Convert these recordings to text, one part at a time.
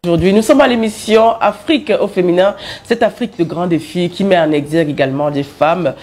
Aujourd'hui, nous sommes à l'émission Afrique au féminin, cette Afrique de grands défis qui met en exergue également des femmes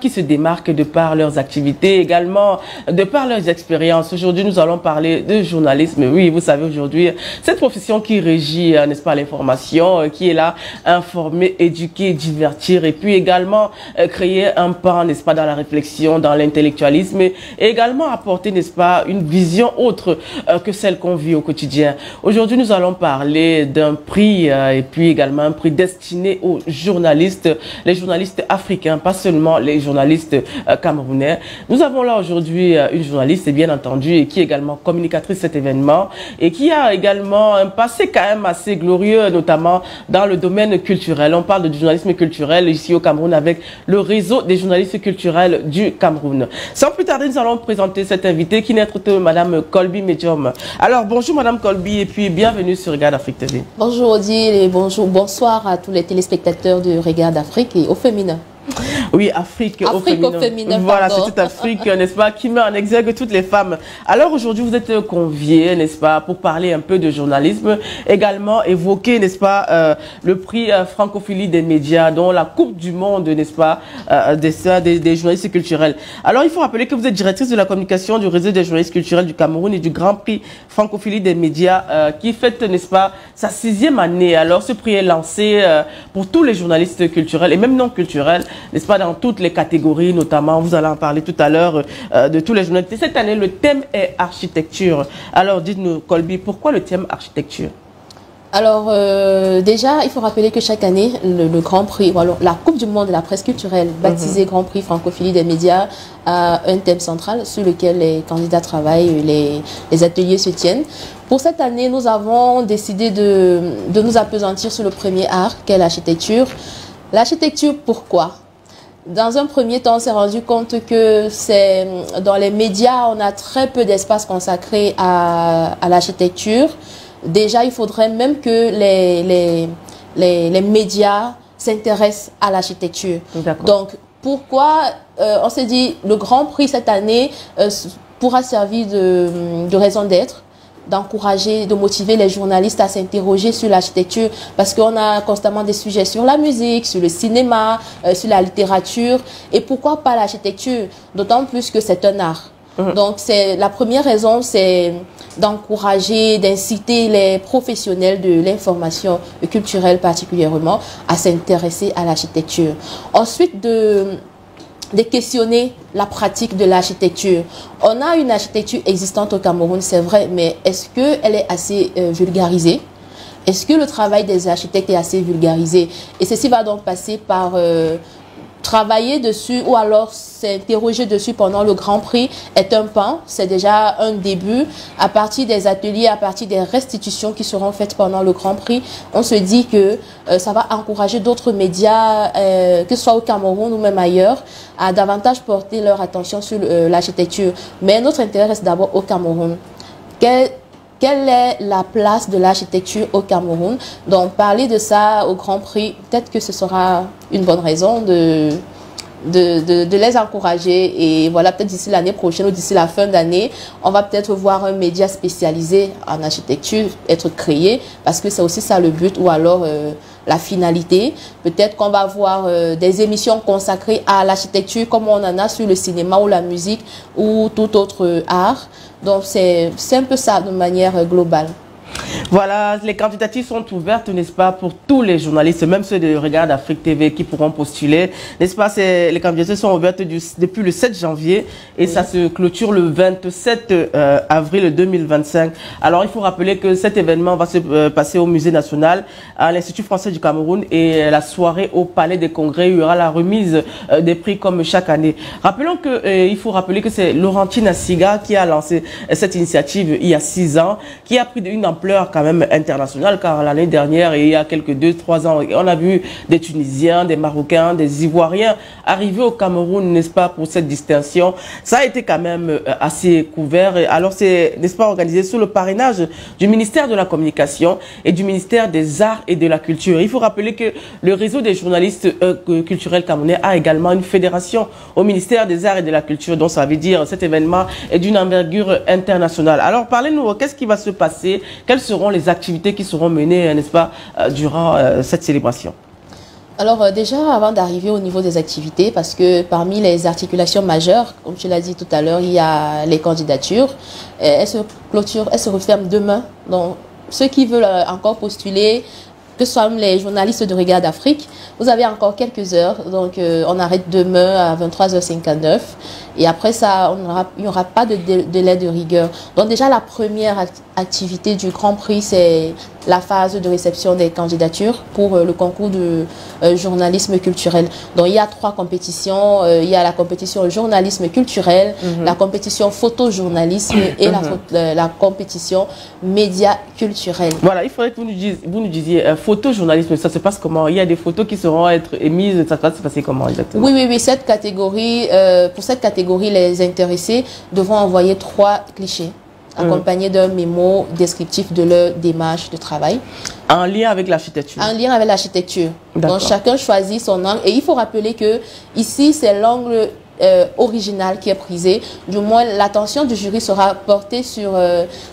qui se démarquent de par leurs activités, également de par leurs expériences. Aujourd'hui, nous allons parler de journalisme. Oui, vous savez aujourd'hui, cette profession qui régit, n'est-ce pas, l'information, qui est là, informer, éduquer, divertir et puis également créer un pan, n'est-ce pas, dans la réflexion, dans l'intellectualisme et également apporter, n'est-ce pas, une vision autre que celle qu'on vit au quotidien. Aujourd'hui, nous allons parler d'un prix et puis également un prix destiné aux journalistes, les journalistes africains, pas seulement les journalistes camerounais. Nous avons là aujourd'hui une journaliste, bien entendu, et qui est également communicatrice de cet événement et qui a également un passé quand même assez glorieux, notamment dans le domaine culturel. On parle de journalisme culturel ici au Cameroun avec le réseau des journalistes culturels du Cameroun. Sans plus tarder, nous allons présenter cette invitée qui n'est autre que Madame Colby Medium. Alors, bonjour Madame Colby et puis bienvenue sur Regard Afrique TV. Bonjour Odile et bonsoir à tous les téléspectateurs de Regard d'Afrique et au féminin. Oui, Afrique au féminin. Voilà, c'est toute Afrique, n'est-ce pas, qui met en exergue toutes les femmes. Alors aujourd'hui, vous êtes conviés, n'est-ce pas, pour parler un peu de journalisme, également évoquer, n'est-ce pas, le prix francophilie des médias, dont la Coupe du Monde, n'est-ce pas, des journalistes culturels. Alors il faut rappeler que vous êtes directrice de la communication du réseau des journalistes culturels du Cameroun et du Grand Prix francophilie des médias, qui fête, n'est-ce pas, sa 6e année. Alors ce prix est lancé pour tous les journalistes culturels et même non culturels, n'est-ce pas, dans toutes les catégories, notamment, vous allez en parler tout à l'heure, de tous les journalistes. Cette année, le thème est architecture. Alors, dites-nous, Colby, pourquoi le thème architecture? Alors, déjà, il faut rappeler que chaque année, le Grand Prix, voilà, la Coupe du Monde de la presse culturelle, baptisée Grand Prix francophilie des médias, a un thème central sur lequel les candidats travaillent, les ateliers se tiennent. Pour cette année, nous avons décidé de nous appesantir sur le premier art, qu'est l'architecture. L'architecture, pourquoi? Dans un premier temps, on s'est rendu compte que dans les médias, on a très peu d'espace consacré à l'architecture. Déjà, il faudrait même que les médias s'intéressent à l'architecture. Donc, pourquoi on s'est dit le Grand Prix cette année pourra servir de raison d'être, d'encourager, de motiver les journalistes à s'interroger sur l'architecture, parce qu'on a constamment des sujets sur la musique, sur le cinéma, sur la littérature, et pourquoi pas l'architecture, d'autant plus que c'est un art. Donc la première raison, c'est d'encourager, d'inciter les professionnels de l'information culturelle particulièrement à s'intéresser à l'architecture. Ensuite, de questionner la pratique de l'architecture. On a une architecture existante au Cameroun, c'est vrai, mais est-ce qu'elle est assez vulgarisée? Est-ce que le travail des architectes est assez vulgarisé? Et ceci va donc passer par travailler dessus ou alors s'interroger dessus pendant le Grand Prix est un pan, c'est déjà un début. À partir des ateliers, à partir des restitutions qui seront faites pendant le Grand Prix, on se dit que ça va encourager d'autres médias, que ce soit au Cameroun ou même ailleurs, à davantage porter leur attention sur l'architecture. Mais notre intérêt reste d'abord au Cameroun. Quelle est la place de l'architecture au Cameroun? Donc, parler de ça au Grand Prix, peut-être que ce sera une bonne raison de les encourager. Et voilà, peut-être d'ici l'année prochaine ou d'ici la fin d'année, on va peut-être voir un média spécialisé en architecture être créé, parce que c'est aussi ça le but, ou alors la finalité. Peut-être qu'on va voir des émissions consacrées à l'architecture comme on en a sur le cinéma ou la musique ou tout autre art. Donc c'est un peu ça de manière globale. Voilà, les candidatures sont ouvertes, n'est-ce pas, pour tous les journalistes, même ceux de Regard d'Afrique TV qui pourront postuler, n'est-ce pas? Les candidatures sont ouvertes depuis le 7 janvier et ça se clôture le 27 avril 2025. Alors, il faut rappeler que cet événement va se passer au Musée national, à l'Institut français du Cameroun, et la soirée au Palais des Congrès, il y aura la remise des prix comme chaque année. Rappelons que, il faut rappeler que c'est Laurentine Asiga qui a lancé cette initiative il y a 6 ans, qui a pris une ampleur quand même internationale, car l'année dernière, et il y a quelques 2-3 ans, on a vu des Tunisiens, des Marocains, des Ivoiriens arriver au Cameroun, n'est-ce pas, pour cette distinction. Ça a été quand même assez couvert. Alors c'est, n'est-ce pas, organisé sous le parrainage du ministère de la Communication et du ministère des Arts et de la Culture. Il faut rappeler que le réseau des journalistes culturels camerounais a également une fédération au ministère des Arts et de la Culture, donc ça veut dire cet événement est d'une envergure internationale. Alors parlez-nous, qu'est-ce qui va se passer? Quels seront les activités qui seront menées, n'est-ce pas, durant cette célébration? Alors déjà, avant d'arriver au niveau des activités, parce que parmi les articulations majeures, comme tu l'as dit tout à l'heure, il y a les candidatures. Elles se clôturent, elles se referment demain. Donc, ceux qui veulent encore postuler, que ce soit les journalistes de Regard d'Afrique, vous avez encore quelques heures. Donc, on arrête demain à 23h59. Et après ça, il n'y aura pas de délai de rigueur. Donc déjà, la première activité du Grand Prix, c'est la phase de réception des candidatures pour le concours de journalisme culturel. Donc il y a 3 compétitions. Il y a la compétition journalisme culturel, la compétition photojournalisme et la compétition média culturel. Voilà, il faudrait que vous nous disiez photojournalisme, ça se passe comment? Il y a des photos qui seront être émises, ça va se passer comment exactement? Oui, cette catégorie, pour cette catégorie, les intéressés devront envoyer 3 clichés accompagnés d'un mémo descriptif de leur démarche de travail. En lien avec l'architecture. En lien avec l'architecture. Donc chacun choisit son angle. Et il faut rappeler que ici, c'est l'angle original qui est prisé. Du moins, l'attention du jury sera portée sur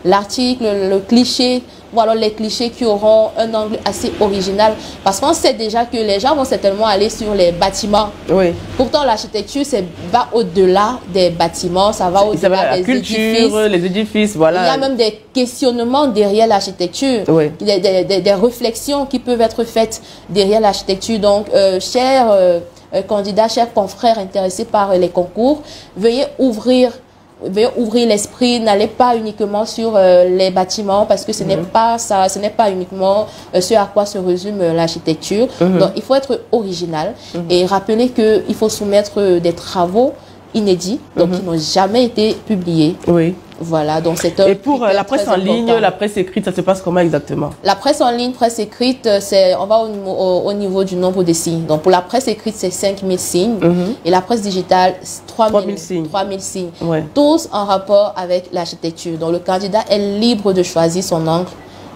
l'article, le cliché, ou alors les clichés qui auront un angle assez original. Parce qu'on sait déjà que les gens vont certainement aller sur les bâtiments. Oui. Pourtant, l'architecture, va au-delà des bâtiments, ça va au-delà des édifices. Les édifices, voilà. Il y a même des questionnements derrière l'architecture, des réflexions qui peuvent être faites derrière l'architecture. Donc, chers candidats, chers confrères intéressés par les concours, veuillez ouvrir l'esprit, n'allez pas uniquement sur les bâtiments parce que ce n'est pas ça, ce n'est pas uniquement ce à quoi se résume l'architecture. Donc il faut être original et rappeler qu'il faut soumettre des travaux inédits, donc qui n'ont jamais été publiés. Oui. Voilà, donc c'est un. Et pour la presse en ligne, la presse écrite, ça se passe comment exactement? La presse en ligne, presse écrite, on va au niveau du nombre de signes. Donc pour la presse écrite, c'est 5000 signes. Et la presse digitale, 3000 signes. 3000 signes. Ouais. Tous en rapport avec l'architecture. Donc le candidat est libre de choisir son angle.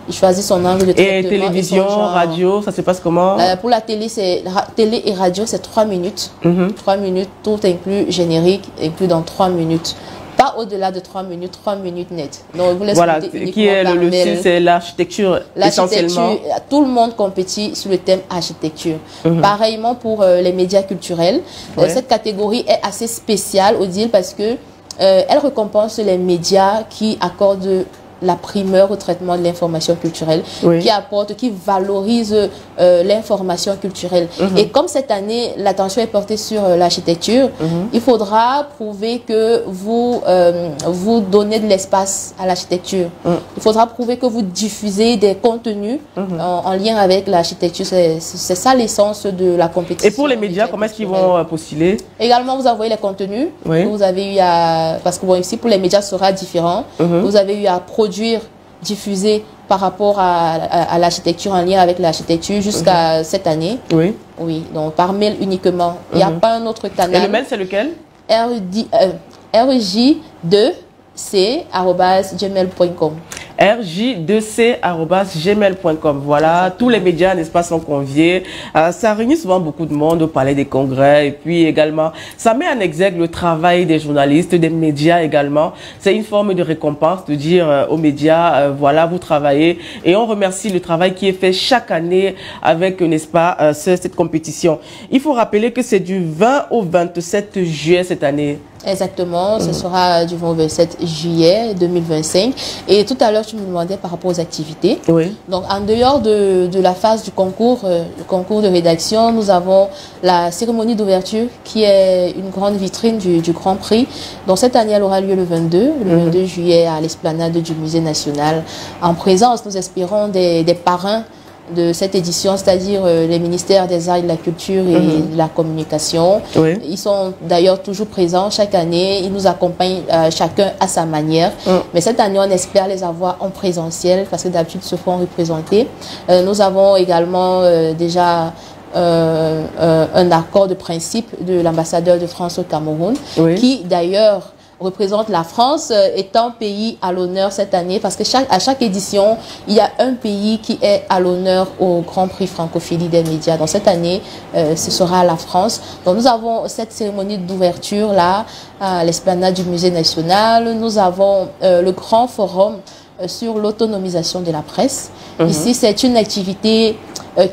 Il choisit son angle de traitement. Et télévision, radio, ça se passe comment? Pour la télé, télé et radio, c'est 3 minutes. 3 minutes, tout inclus, générique, inclus dans 3 minutes. Pas au-delà de 3 minutes net. Donc, vous voilà, qui est le style, c'est l'architecture essentiellement. Tout le monde compétit sur le thème architecture. Pareillement pour les médias culturels. Cette catégorie est assez spéciale au deal parce que elle récompense les médias qui accordent la primeur au traitement de l'information culturelle, qui valorise l'information culturelle. Et comme cette année, l'attention est portée sur l'architecture, il faudra prouver que vous donnez de l'espace à l'architecture. Il faudra prouver que vous diffusez des contenus en lien avec l'architecture. C'est ça l'essence de la compétition. Et pour les médias, comment est-ce qu'ils vont postuler? Également, vous envoyez les contenus. Vous avez eu à... Parce que bon, ici, pour les médias, ce sera différent. Vous avez eu à produire, diffuser par rapport à l'architecture, en lien avec l'architecture jusqu'à cette année. Oui. Oui, donc par mail uniquement. Il n'y a pas un autre canal. Et le mail, c'est lequel? rj2c@gmail.com. rj2c@gmail.com. Voilà, tous les médias, n'est-ce pas, sont conviés. Ça réunit souvent beaucoup de monde au palais des congrès. Et puis également, ça met en exergue le travail des journalistes, des médias également. C'est une forme de récompense de dire aux médias, voilà, vous travaillez. Et on remercie le travail qui est fait chaque année avec, n'est-ce pas, cette compétition. Il faut rappeler que c'est du 20 au 27 juillet cette année. Exactement, ce sera du 20 au 27 juillet 2025. Et tout à l'heure, tu me demandais par rapport aux activités. Oui. Donc, en dehors de la phase du concours de rédaction, nous avons la cérémonie d'ouverture qui est une grande vitrine du Grand Prix. Donc, cette année, elle aura lieu le 22 juillet à l'esplanade du Musée national. En présence, nous espérons des parrains de cette édition, c'est-à-dire les ministères des Arts et de la Culture et de la Communication. Oui. Ils sont d'ailleurs toujours présents chaque année. Ils nous accompagnent chacun à sa manière. Mais cette année, on espère les avoir en présentiel parce que d'habitude, ils se font représenter. Nous avons également déjà un accord de principe de l'ambassadeur de France au Cameroun, qui d'ailleurs représente la France étant pays à l'honneur cette année, parce que à chaque édition, il y a un pays qui est à l'honneur au Grand Prix Francophilie des médias. Donc cette année, ce sera la France. Donc nous avons cette cérémonie d'ouverture là, à l'esplanade du Musée national. Nous avons le grand forum sur l'autonomisation de la presse. Ici, c'est une activité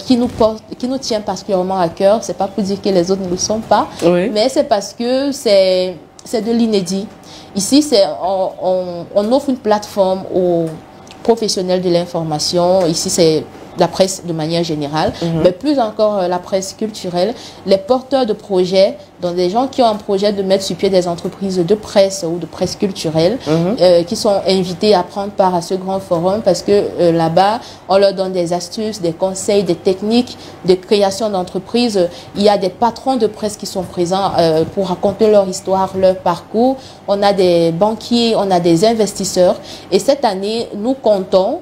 qui nous tient particulièrement à cœur. C'est pas pour dire que les autres ne le sont pas, mais c'est parce que c'est de l'inédit. Ici, on offre une plateforme aux professionnels de l'information. Ici, c'est la presse de manière générale, mais plus encore la presse culturelle, les porteurs de projets, donc des gens qui ont un projet de mettre sur pied des entreprises de presse ou de presse culturelle, qui sont invités à prendre part à ce grand forum parce que là-bas, on leur donne des astuces, des conseils, des techniques de création d'entreprises. Il y a des patrons de presse qui sont présents pour raconter leur histoire, leur parcours. On a des banquiers, on a des investisseurs. Et cette année, nous comptons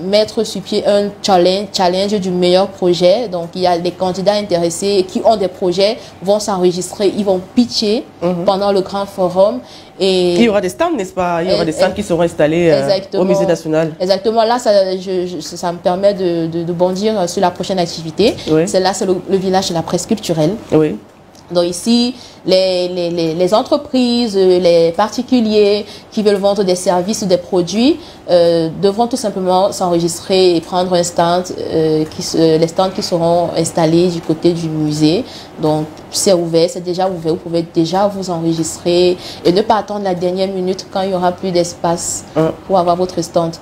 mettre sur pied un challenge du meilleur projet. Donc, il y a des candidats intéressés qui ont des projets, vont s'enregistrer, ils vont pitcher pendant le grand forum. Et il y aura des stands, n'est-ce pas? Il y aura des stands qui seront installés au Musée national. Exactement. Là, ça me permet de bondir sur la prochaine activité. C'est le village de la presse culturelle. Donc ici, les entreprises, les particuliers qui veulent vendre des services ou des produits devront tout simplement s'enregistrer et prendre un stand, les stands qui seront installés du côté du musée. Donc c'est ouvert, c'est déjà ouvert, vous pouvez déjà vous enregistrer et ne pas attendre la dernière minute quand il y aura plus d'espace pour avoir votre stand.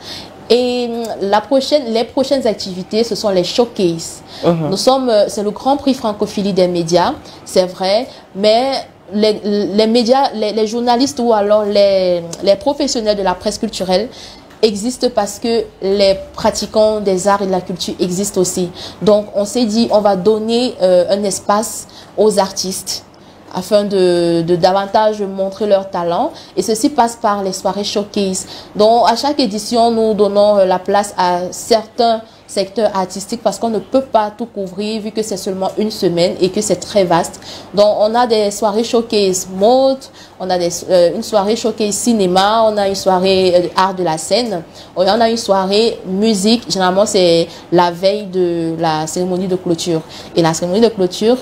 Et les prochaines activités, ce sont les showcases. C'est le Grand Prix Francophilie des médias, c'est vrai, mais les médias, les journalistes ou alors les professionnels de la presse culturelle existent parce que les pratiquants des arts et de la culture existent aussi. Donc, on s'est dit, on va donner un espace aux artistes afin de davantage montrer leur talent. Et ceci passe par les soirées showcase. Donc, à chaque édition, nous donnons la place à certains secteurs artistiques parce qu'on ne peut pas tout couvrir vu que c'est seulement une semaine et que c'est très vaste. Donc, on a des soirées showcase mode, on a une soirée showcase cinéma, on a une soirée art de la scène, on a une soirée musique. Généralement, c'est la veille de la cérémonie de clôture. Et la cérémonie de clôture,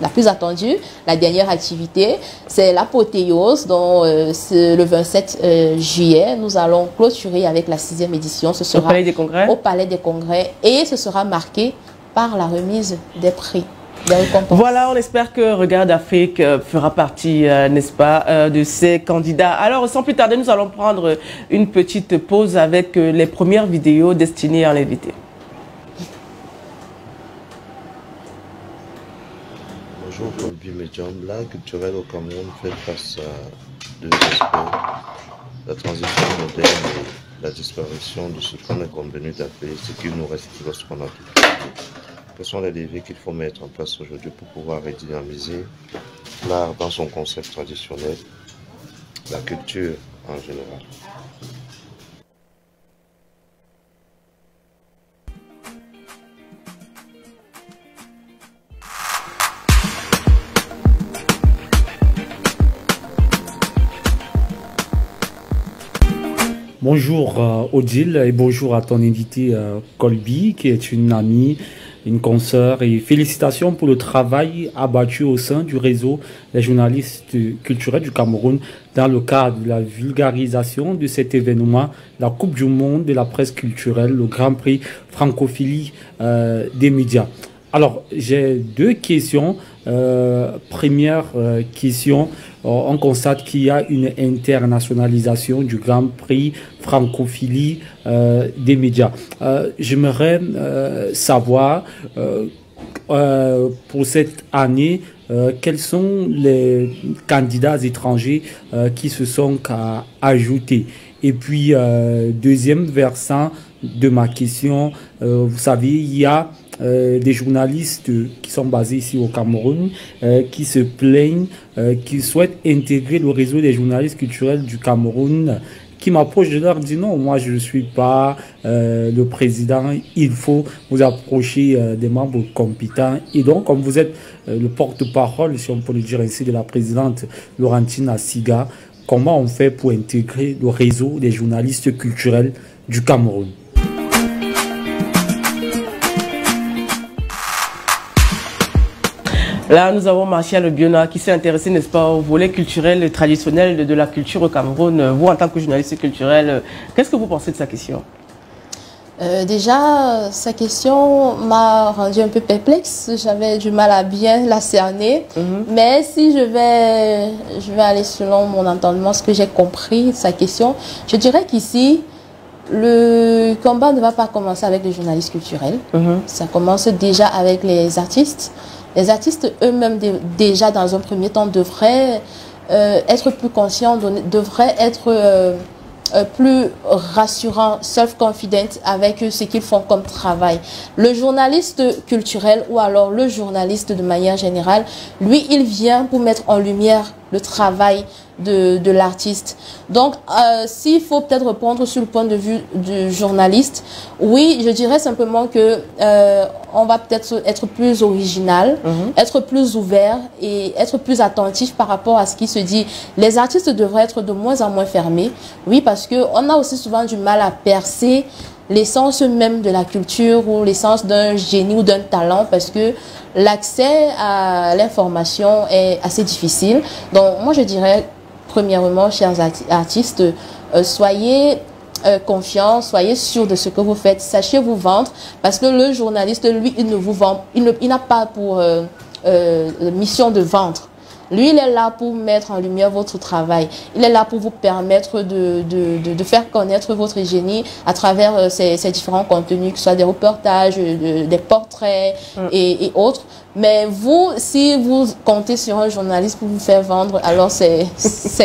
la plus attendue, la dernière activité, c'est l'apothéose. Donc, le 27 juillet, nous allons clôturer avec la 6e édition. Ce sera au Palais des Congrès. Au Palais des Congrès. Et ce sera marqué par la remise des prix. Voilà, on espère que Regard d'Afrique fera partie, n'est-ce pas, de ces candidats. Alors, sans plus tarder, nous allons prendre une petite pause avec les premières vidéos destinées à l'invité. Bonjour, Colby Medjambla, culturel au Cameroun fait face à deux aspects, la transition moderne et la disparition de ce qu'on est convenu d'appeler ce qu'il nous reste lorsqu'on a tout. Quels sont les leviers qu'il faut mettre en place aujourd'hui pour pouvoir redynamiser l'art dans son concept traditionnel, la culture en général? Bonjour Odile et bonjour à ton invité Colby qui est une amie, une consoeur et félicitations pour le travail abattu au sein du réseau des journalistes culturels du Cameroun dans le cadre de la vulgarisation de cet événement, la Coupe du Monde de la presse culturelle, le Grand Prix Francophilie des médias. Alors, j'ai deux questions. Première question, on constate qu'il y a une internationalisation du Grand Prix Francophilie des médias. J'aimerais savoir pour cette année, quels sont les candidats étrangers qui se sont ajoutés. Et puis, deuxième versant de ma question, vous savez, il y a des journalistes qui sont basés ici au Cameroun, qui se plaignent, qui souhaitent intégrer le réseau des journalistes culturels du Cameroun, qui m'approchent, je leur dis non, moi je ne suis pas le président, il faut vous approcher des membres compétents. Et donc, comme vous êtes le porte-parole, si on peut le dire ainsi, de la présidente Laurentine Asiga, comment on fait pour intégrer le réseau des journalistes culturels du Cameroun? Là, nous avons Martial Biona qui s'est intéressé, n'est-ce pas, au volet culturel et traditionnel de la culture au Cameroun. Vous, en tant que journaliste culturel, qu'est-ce que vous pensez de sa question? Déjà, sa question m'a rendu un peu perplexe. J'avais du mal à bien la cerner. Mais si je vais aller selon mon entendement, ce que j'ai compris de sa question, je dirais qu'ici, le combat ne va pas commencer avec les journalistes culturels. Ça commence déjà avec les artistes. Les artistes eux-mêmes, déjà dans un premier temps, devraient être plus conscients, devraient être plus rassurant, self-confident avec ce qu'ils font comme travail. Le journaliste culturel ou alors le journaliste de manière générale, lui, il vient pour mettre en lumière le travail de l'artiste. Donc, s'il faut peut-être répondre sur le point de vue du journaliste, oui, je dirais simplement que on va peut-être être plus original, être plus ouvert et être plus attentif par rapport à ce qui se dit. Les artistes devraient être de moins en moins fermés, oui, parce que on a aussi souvent du mal à percer l'essence même de la culture ou l'essence d'un génie ou d'un talent, parce que l'accès à l'information est assez difficile. Donc, moi, je dirais, premièrement, chers artistes, soyez confiants, soyez sûrs de ce que vous faites, sachez vous vendre, parce que le journaliste, lui, il ne vous vend, il n'a pas pour mission de vendre. Lui, il est là pour mettre en lumière votre travail. Il est là pour vous permettre de faire connaître votre génie à travers ces différents contenus, que ce soit des reportages, des portraits et autres. Mais vous, si vous comptez sur un journaliste pour vous faire vendre, alors c'est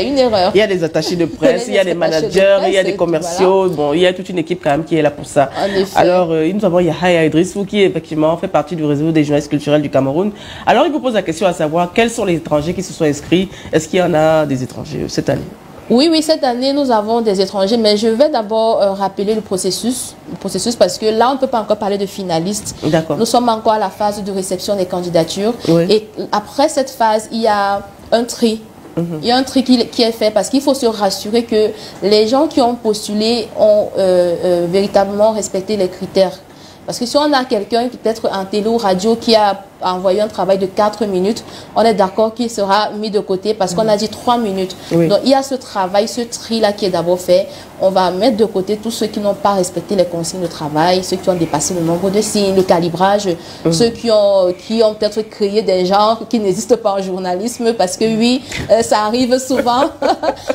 une erreur. Il y a des attachés de presse, il y a des managers, il y a des commerciaux. Voilà. Bon, il y a toute une équipe quand même qui est là pour ça. En effet. Alors, nous avons Yahya Idrissou qui effectivement fait partie du réseau des journalistes culturels du Cameroun. Alors, il vous pose la question à savoir quels sont les étrangers qui se sont inscrits. Est-ce qu'il y en a des étrangers cette année? Oui, cette année, nous avons des étrangers, mais je vais d'abord rappeler le processus parce que là, on ne peut pas encore parler de finalistes. D'accord. Nous sommes encore à la phase de réception des candidatures. Oui. Et après cette phase, il y a un tri. Il y a un tri qui est fait parce qu'il faut se rassurer que les gens qui ont postulé ont véritablement respecté les critères. Parce que si on a quelqu'un, peut-être en télé ou radio, qui a envoyé un travail de 4 minutes, on est d'accord qu'il sera mis de côté parce qu'on a dit 3 minutes. Oui. Donc, il y a ce travail, ce tri-là qui est d'abord fait. On va mettre de côté tous ceux qui n'ont pas respecté les consignes de travail, ceux qui ont dépassé le nombre de signes, le calibrage, ceux qui ont peut-être créé des genres qui n'existent pas en journalisme parce que oui, ça arrive souvent.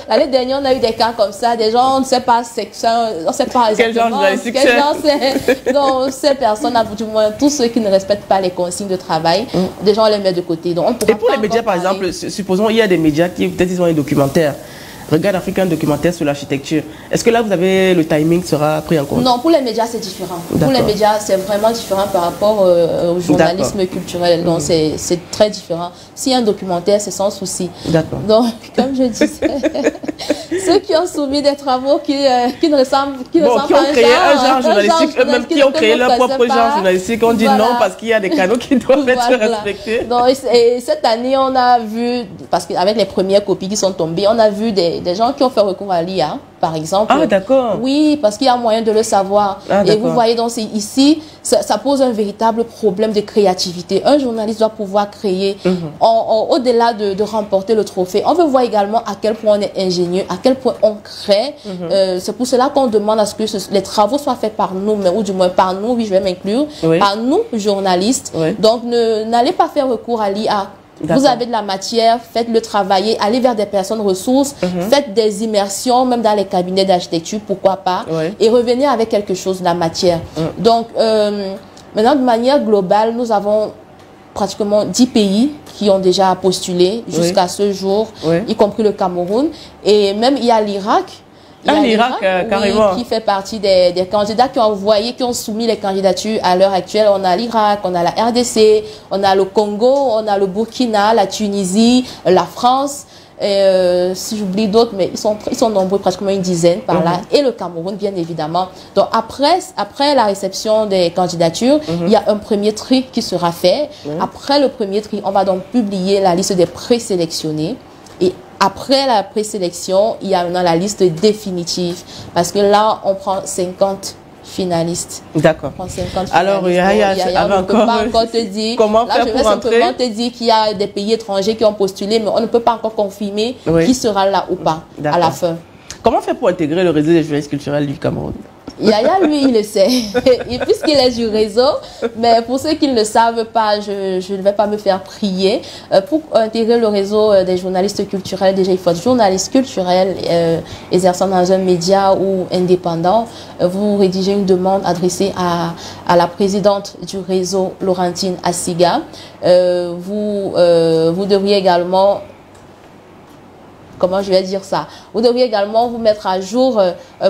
L'année dernière, on a eu des cas comme ça, des gens, on ne sait pas on ne sait pas exactement quel genre c'est. Donc, ces personnes, du moins tous ceux qui ne respectent pas les consignes de travail, des gens on les met de côté. Donc, on et pour les médias, par exemple, supposons il y a des médias qui peut-être ils ont un documentaire. Regarde Africain, documentaire sur l'architecture. Est-ce que là, vous avez le timing sera pris en compte? Non, pour les médias, c'est différent. Pour les médias, c'est vraiment différent par rapport au journalisme culturel. Donc, c'est très différent. S'il y a un documentaire, c'est sans souci. D'accord. Donc, comme je disais, ceux qui ont soumis des travaux qui ne ressemblent qui ont créé un genre journalistique, eux-mêmes qui ont créé leur propre genre journalistique, on dit non parce qu'il y a des canaux qui doivent être respectés. Donc, et cette année, on a vu, parce qu'avec les premières copies qui sont tombées, on a vu des gens qui ont fait recours à l'IA, par exemple. Ah, d'accord. Oui, parce qu'il y a moyen de le savoir. Et vous voyez, donc, ici, ça pose un véritable problème de créativité. Un journaliste doit pouvoir créer, au-delà de remporter le trophée. On veut voir également à quel point on est ingénieux, à quel point on crée. C'est pour cela qu'on demande à ce que les travaux soient faits par nous, ou du moins par nous, oui, je vais m'inclure, par nous, journalistes. Donc, n'allez pas faire recours à l'IA. Vous avez de la matière, faites-le travailler, allez vers des personnes ressources, faites des immersions, même dans les cabinets d'architecture, pourquoi pas, et revenez avec quelque chose de la matière. Donc, maintenant, de manière globale, nous avons pratiquement 10 pays qui ont déjà postulé jusqu'à ce jour, y compris le Cameroun, et même il y a l'Irak. L'Irak, carrément. Qui fait partie des candidats qui ont envoyé, qui ont soumis les candidatures à l'heure actuelle. On a l'Irak, on a la RDC, on a le Congo, on a le Burkina, la Tunisie, la France. Et, si j'oublie d'autres, mais ils sont nombreux, pratiquement une dizaine par là. Et le Cameroun, bien évidemment. Donc après la réception des candidatures, il y a un premier tri qui sera fait. Après le premier tri, on va donc publier la liste des présélectionnés. Et après la présélection, il y a maintenant la liste définitive. Parce que là, on prend 50 finalistes. D'accord. Alors, Yaya, on ne peut pas encore te dire. Comment faire je vais pour entrer? simplement te dire qu'il y a des pays étrangers qui ont postulé, mais on ne peut pas encore confirmer qui sera là ou pas à la fin. Comment faire pour intégrer le réseau des journalistes culturels du Cameroun? Yaya, lui, il le sait, et puisqu'il est du réseau, mais pour ceux qui ne le savent pas, je ne vais pas me faire prier. Pour intégrer le réseau des journalistes culturels, déjà, il faut être journaliste culturel exerçant dans un média ou indépendant. Vous rédigez une demande adressée à la présidente du réseau, Laurentine Assiga. Vous devriez également... Comment je vais dire ça? Vous devriez également vous mettre à jour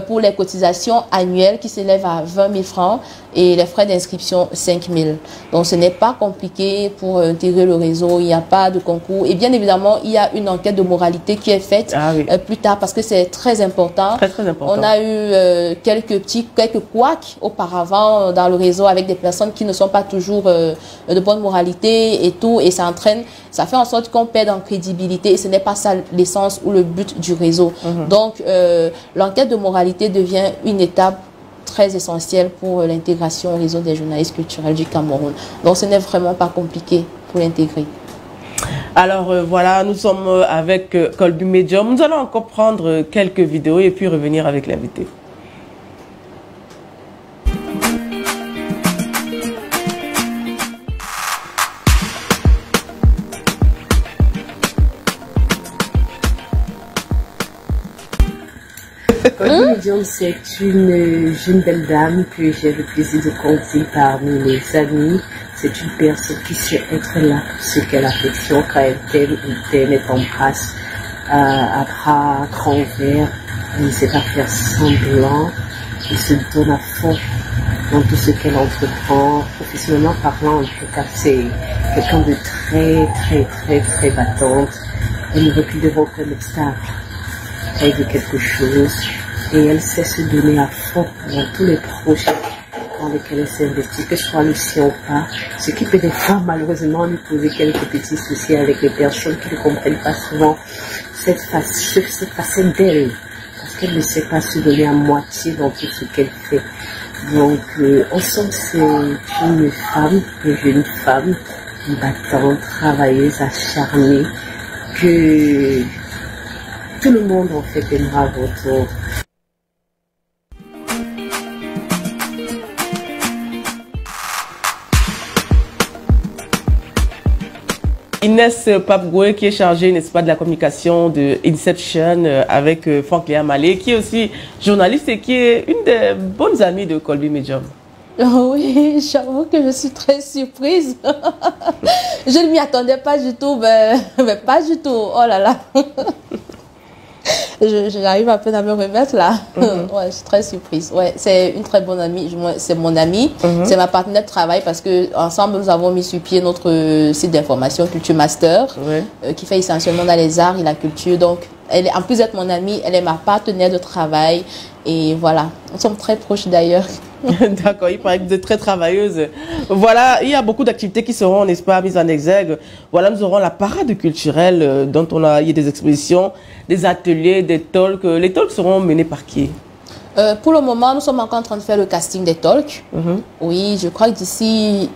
pour les cotisations annuelles qui s'élèvent à 20 000 francs et les frais d'inscription 5 000. Donc ce n'est pas compliqué pour intégrer le réseau, il n'y a pas de concours. Et bien évidemment, il y a une enquête de moralité qui est faite plus tard parce que c'est très important. Très, très important. On a eu quelques couacs auparavant dans le réseau avec des personnes qui ne sont pas toujours de bonne moralité et tout. Et ça fait en sorte qu'on perd en crédibilité et ce n'est pas ça l'essence ou le but du réseau. Donc, l'enquête de moralité devient une étape très essentielle pour l'intégration au réseau des journalistes culturels du Cameroun. Donc, ce n'est vraiment pas compliqué pour l'intégrer. Alors, voilà, nous sommes avec Colby Medium. Nous allons encore prendre quelques vidéos et puis revenir avec l'invité. Colby Medium, c'est une jeune belle dame que j'ai le plaisir de compter parmi les amis. C'est une personne qui sait être là pour ce qu'elle affectionne quand elle t'aime et t'embrasse à bras grands ouverts. Elle ne sait pas faire semblant. Elle se donne à fond dans tout ce qu'elle entreprend. Professionnellement parlant, en tout cas, c'est quelqu'un de très battante. Elle ne recule devant aucun obstacle. Elle veut quelque chose et elle sait se donner à fond dans tous les projets dans lesquels elle s'investit, que ce soit le sien ou pas. Ce qui peut des fois malheureusement lui poser quelques petits soucis avec les personnes qui ne comprennent pas souvent cette facette d'elle, parce qu'elle ne sait pas se donner à moitié dans tout ce qu'elle fait. Donc ensemble, c'est une jeune femme, battante, travailleuse, acharnée, que tout le monde en fait aimera votre. Inès Papgoué qui est chargée, n'est-ce pas, de la communication de Inception avec Franck Léa Malé, qui est aussi journaliste et qui est une des bonnes amies de Colby Medium. Oui, j'avoue que je suis très surprise. Je ne m'y attendais pas du tout, mais pas du tout. Oh là là. J'arrive à peine à me remettre là. Ouais, je suis très surprise. Ouais, c'est une très bonne amie. C'est mon amie. C'est ma partenaire de travail parce que ensemble nous avons mis sur pied notre site d'information Culture Master, qui fait essentiellement dans les arts et la culture. Donc, elle est, en plus d'être mon amie, elle est ma partenaire de travail. Et voilà, nous sommes très proches d'ailleurs. D'accord, il paraît que vous êtes très travailleuse. Voilà, il y a beaucoup d'activités qui seront, n'est-ce pas, mises en exergue. Voilà, nous aurons la parade culturelle dont il y a des expositions, des ateliers, des talks. Les talks seront menés par qui? Pour le moment, nous sommes encore en train de faire le casting des talks. Oui, je crois que d'ici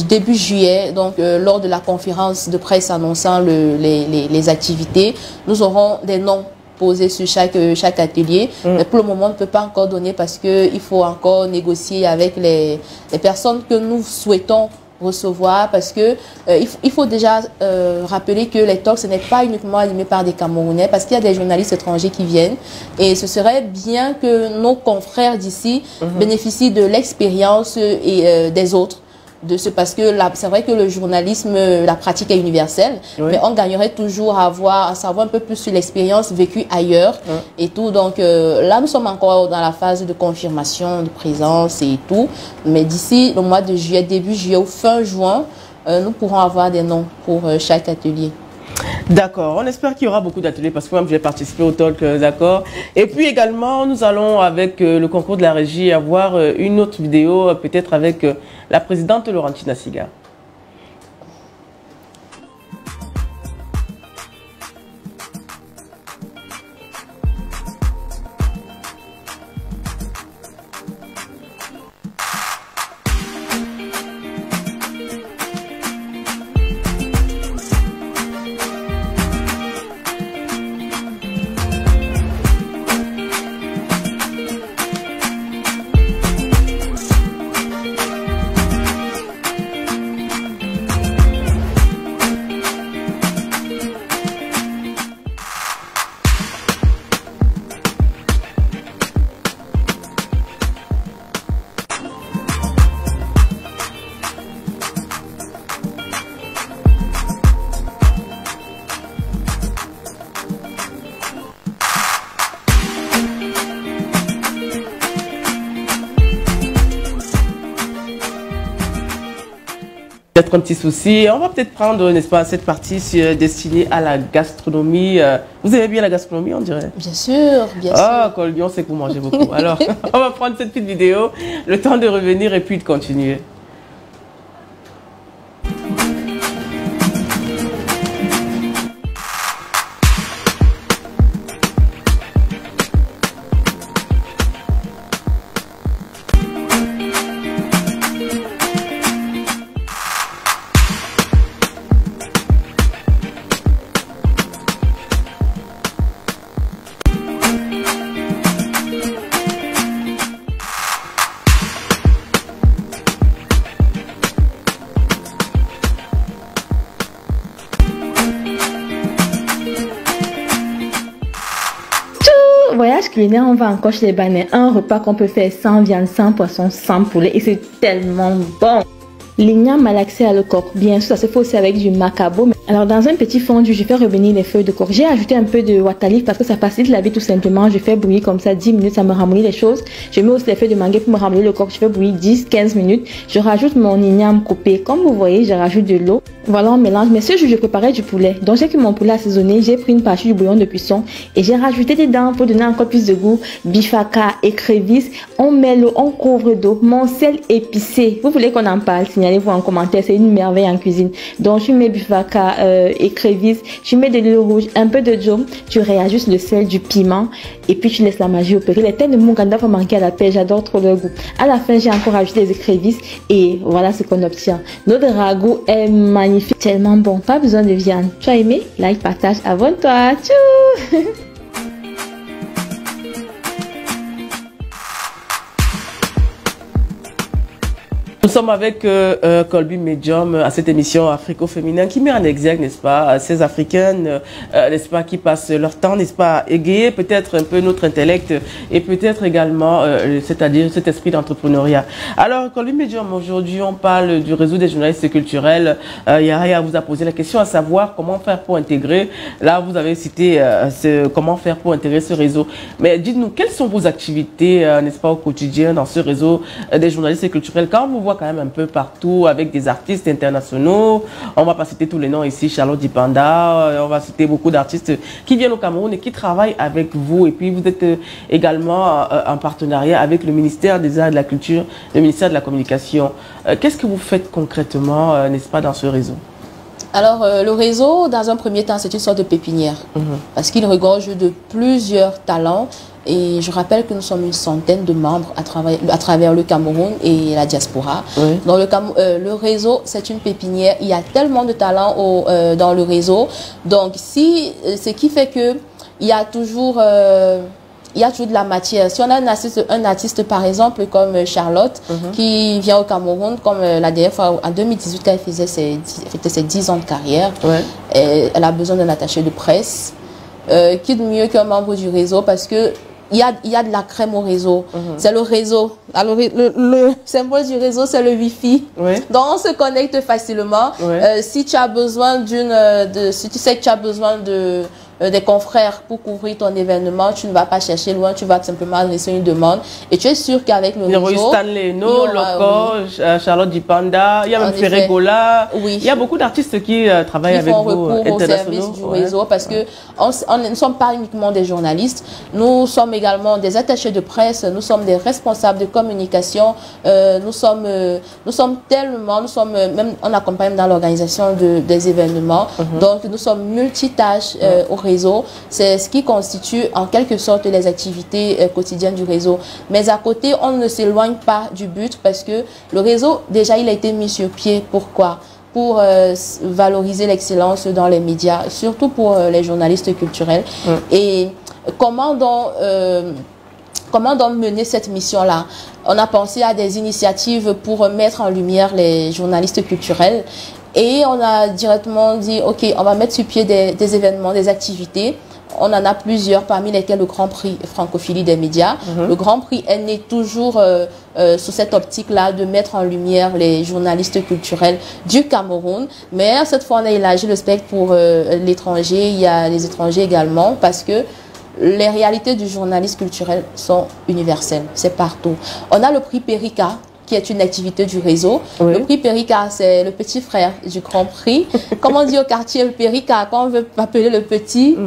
début juillet, donc lors de la conférence de presse annonçant les activités, nous aurons des noms posés sur chaque atelier. Mais pour le moment, on ne peut pas encore donner parce qu'il faut encore négocier avec les personnes que nous souhaitons recevoir, parce que il faut déjà rappeler que les talks, ce n'est pas uniquement animé par des Camerounais, parce qu'il y a des journalistes étrangers qui viennent, et ce serait bien que nos confrères d'ici bénéficient de l'expérience et des autres. Parce que c'est vrai que le journalisme, la pratique est universelle, mais on gagnerait toujours à savoir un peu plus sur l'expérience vécue ailleurs et tout. Donc là, nous sommes encore dans la phase de confirmation de présence et tout. Mais d'ici le mois de juillet, début juillet ou fin juin, nous pourrons avoir des noms pour chaque atelier. D'accord, on espère qu'il y aura beaucoup d'ateliers parce que moi je vais participer au talk, d'accord. Et puis également, nous allons avec le concours de la régie avoir une autre vidéo, peut-être avec la présidente Laurentine Assiga. 36 aussi. On va peut-être prendre, n'est-ce pas, cette partie destinée à la gastronomie. Vous aimez bien la gastronomie, on dirait? Bien sûr, bien sûr. Ah, Colby, on sait que vous mangez beaucoup. Alors, on va prendre cette petite vidéo, le temps de revenir et puis de continuer. Voyage culinaire, on va encore chez les Banais. Un repas qu'on peut faire sans viande, sans poisson, sans poulet. Et c'est tellement bon. L'igname malaxé à le coq. Bien sûr, ça se fait aussi avec du macabo. Alors, dans un petit fondu, je fais revenir les feuilles de coq. J'ai ajouté un peu de watalif parce que ça facilite la vie tout simplement. Je fais bouillir comme ça 10 minutes, ça me ramollit les choses. Je mets aussi les feuilles de mangue pour me ramollir le coq. Je fais bouillir 10-15 minutes. Je rajoute mon igname coupé. Comme vous voyez, je rajoute de l'eau. Voilà, on mélange. Mais ce jour, je préparais du poulet. Donc, j'ai cuit mon poulet assaisonné. J'ai pris une partie du bouillon de cuisson et j'ai rajouté dedans pour donner encore plus de goût. Bifaka, écrevisse. On met l'eau, on couvre d'eau. Mon sel épicé. Vous voulez qu'on en parle? Signalez-vous en commentaire. C'est une merveille en cuisine. Donc, je mets bifaka, écrevisse. Je mets de l'huile rouge, un peu de jaune. Tu réajustes le sel, du piment. Et puis, tu laisses la magie opérer. Les têtes de Munganda vont manquer à la pêche. J'adore trop leur goût. À la fin, j'ai encore ajouté des écrevisses. Et voilà ce qu'on obtient. Notre ragoût est magnifique. Tellement bon, pas besoin de viande. Tu as aimé? Like, partage, abonne-toi. Tchou. Nous sommes avec Colby Medium à cette émission Africo-Féminin qui met en exergue, n'est-ce pas, ces Africaines, n'est-ce pas, qui passent leur temps, n'est-ce pas, égayer peut-être un peu notre intellect et peut-être également, c'est-à-dire cet esprit d'entrepreneuriat. Alors, Colby Medium, aujourd'hui, on parle du réseau des journalistes culturels. Yahya vous a posé la question à savoir comment faire pour intégrer. Là, vous avez cité comment faire pour intégrer ce réseau. Mais dites-nous, quelles sont vos activités, n'est-ce pas, au quotidien dans ce réseau des journalistes culturels? Quand on vous voit quand même un peu partout avec des artistes internationaux, on va pas citer tous les noms ici, Charlotte Dipanda, on va citer beaucoup d'artistes qui viennent au Cameroun et qui travaillent avec vous. Et puis vous êtes également en partenariat avec le ministère des Arts et de la Culture, le ministère de la Communication. Qu'est-ce que vous faites concrètement, n'est-ce pas, dans ce réseau? Alors, le réseau, dans un premier temps, c'est une sorte de pépinière parce qu'il regorge de plusieurs talents. Et je rappelle que nous sommes une centaine de membres à travers le Cameroun et la diaspora. Oui. Dans le réseau, c'est une pépinière. Il y a tellement de talents dans le réseau. Donc, ce qui fait que il y a toujours de la matière. Si on a un artiste par exemple comme Charlotte qui vient au Cameroun, comme la dernière fois en 2018 quand elle faisait ses 10 ans de carrière, elle a besoin d'un attaché de presse. Qui de mieux qu'un membre du réseau, parce que il y a de la crème au réseau. C'est le réseau. Alors, le symbole du réseau, c'est le Wi-Fi. Donc, on se connecte facilement. Si tu as besoin si tu sais que tu as besoin des confrères pour couvrir ton événement, tu ne vas pas chercher loin, tu vas simplement adresser une demande et tu es sûr qu'avec le réseau, Stanley No, Loco, Charlotte Dipanda, il y a même Ferré Gola, il y a beaucoup d'artistes qui travaillent avec vous, recours au service du réseau, parce que nous ne sommes pas uniquement des journalistes, nous sommes également des attachés de presse, nous sommes des responsables de communication, nous sommes même, on accompagne dans l'organisation des événements, donc nous sommes multitâches au réseau. C'est ce qui constitue en quelque sorte les activités quotidiennes du réseau. Mais à côté, on ne s'éloigne pas du but parce que le réseau, déjà, il a été mis sur pied. Pourquoi? Pour valoriser l'excellence dans les médias, surtout pour les journalistes culturels. Et comment donc mener cette mission-là? On a pensé à des initiatives pour mettre en lumière les journalistes culturels. Et on a directement dit, OK, on va mettre sur pied des événements, des activités. On en a plusieurs, parmi lesquels le Grand Prix Francophilie des médias. Le Grand Prix est né toujours sous cette optique-là de mettre en lumière les journalistes culturels du Cameroun. Mais cette fois, on a élargi le spectre pour l'étranger. Il y a les étrangers également, parce que les réalités du journalisme culturel sont universelles. C'est partout. On a le prix Perica, qui est une activité du réseau. Oui. Le prix Périca, c'est le petit frère du Grand Prix. Comme on dit au quartier, le Périca, quand on veut appeler le petit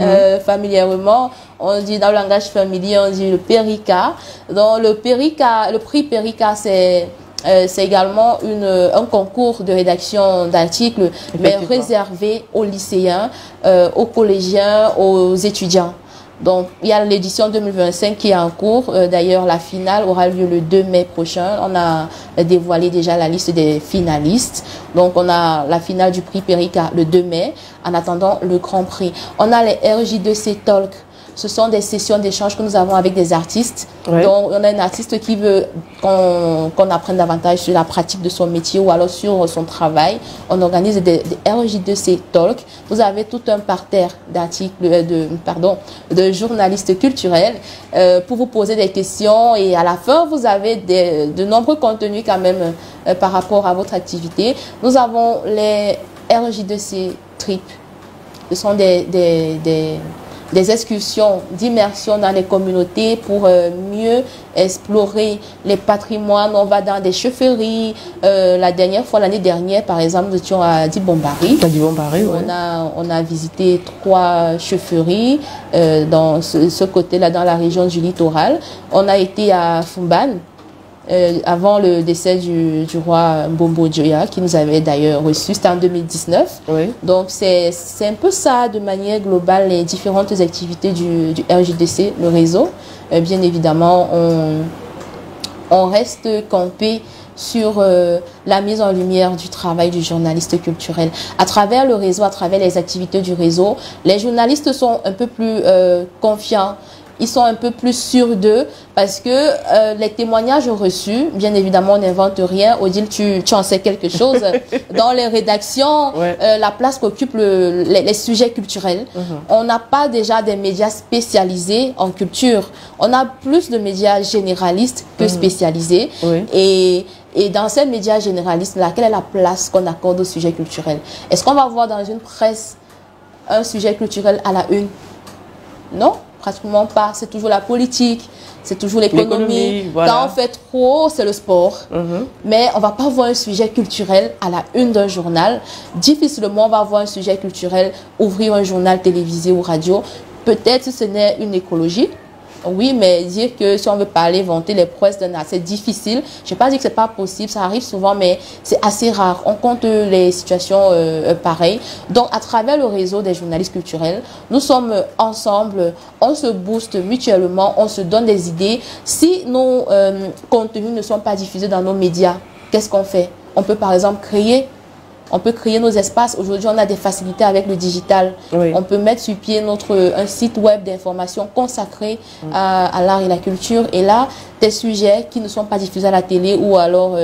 familièrement, on dit dans le langage familier, on dit le Périca. Donc le Périca, le prix Périca, c'est également un concours de rédaction d'articles, mais réservé aux lycéens, aux collégiens, aux étudiants. Donc, il y a l'édition 2025 qui est en cours. D'ailleurs, la finale aura lieu le 2 mai prochain. On a dévoilé déjà la liste des finalistes. Donc, on a la finale du prix Périca le 2 mai, en attendant le Grand Prix. On a les RJ2C Talk. Ce sont des sessions d'échange que nous avons avec des artistes. Ouais. Donc, on a un artiste qui veut qu'on apprenne davantage sur la pratique de son métier ou alors sur son travail. On organise des RJ2C Talk. Vous avez tout un parterre d'articles, de journalistes culturels pour vous poser des questions. Et à la fin, vous avez de nombreux contenus quand même par rapport à votre activité. Nous avons les RJ2C Trip. Ce sont des excursions d'immersion dans les communautés pour mieux explorer les patrimoines. On va dans des chefferies. L'année dernière, par exemple, nous étions à Dibombari. À Dibombari, oui. On a visité 3 chefferies dans ce côté-là, dans la région du littoral. On a été à Fumban. Avant le décès du roi Mbombo Dioya, qui nous avait d'ailleurs reçu, c'était en 2019. Oui. Donc c'est un peu ça, de manière globale, les différentes activités du RJ2C, le réseau. Bien évidemment, on reste campé sur la mise en lumière du travail du journaliste culturel. À travers le réseau, à travers les activités du réseau, les journalistes sont un peu plus confiants. Ils sont un peu plus sûrs d'eux parce que les témoignages reçus, bien évidemment, on n'invente rien. Odile, tu en sais quelque chose. Dans les rédactions, la place qu'occupent les sujets culturels, on n'a pas déjà des médias spécialisés en culture. On a plus de médias généralistes que spécialisés. Et dans ces médias généralistes, quelle est la place qu'on accorde au sujet culturel? Est-ce qu'on va voir dans une presse un sujet culturel à la une? Non, pratiquement pas. C'est toujours la politique, c'est toujours l'économie. Voilà. Quand on fait trop, c'est le sport. Mais on va pas voir un sujet culturel à la une d'un journal. Difficilement, on va voir un sujet culturel ouvrir un journal télévisé ou radio. Peut-être ce n'est une écologie. Oui, mais dire que si on veut parler, vanter les prouesses d'un art, c'est difficile. Je n'ai pas dit que c'est pas possible, ça arrive souvent, mais c'est assez rare. On compte les situations pareilles. Donc, à travers le réseau des journalistes culturels, nous sommes ensemble, on se booste mutuellement, on se donne des idées. Si nos contenus ne sont pas diffusés dans nos médias, qu'est-ce qu'on fait? On peut par exemple créer nos espaces. Aujourd'hui, on a des facilités avec le digital. On peut mettre sur pied un site web d'information consacré à l'art et la culture. Et là, des sujets qui ne sont pas diffusés à la télé ou alors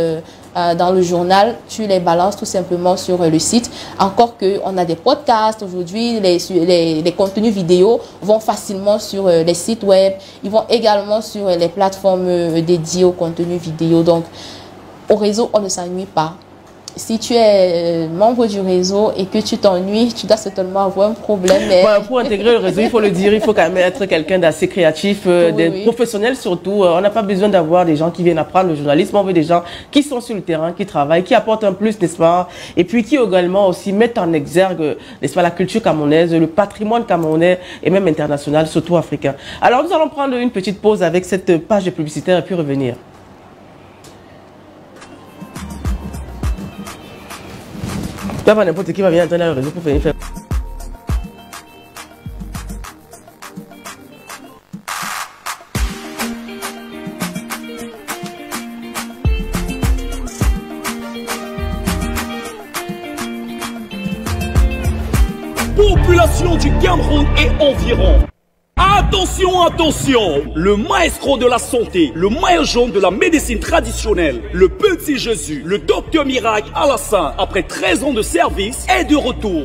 dans le journal, tu les balances tout simplement sur le site. Encore qu'on a des podcasts aujourd'hui, les contenus vidéo vont facilement sur les sites web. Ils vont également sur les plateformes dédiées au contenu vidéo. Donc, au réseau, on ne s'ennuie pas. Si tu es membre du réseau et que tu t'ennuies, tu dois certainement avoir un problème. Mais... pour intégrer le réseau, il faut le dire, il faut quand même être quelqu'un d'assez créatif, des professionnels surtout. On n'a pas besoin d'avoir des gens qui viennent apprendre le journalisme, on veut des gens qui sont sur le terrain, qui travaillent, qui apportent un plus, n'est-ce pas? Et puis qui également aussi mettent en exergue, n'est-ce pas, la culture camerounaise, le patrimoine camerounais et même international, surtout africain. Alors nous allons prendre une petite pause avec cette page de publicitaire et puis revenir. Pas n'importe qui va venir entrer dans le réseau pour venir faire. Population du Cameroun et environ. Attention, attention! Le maestro de la santé, le maillot jaune de la médecine traditionnelle, le petit Jésus, le docteur miracle Alassane, après 13 ans de service, est de retour.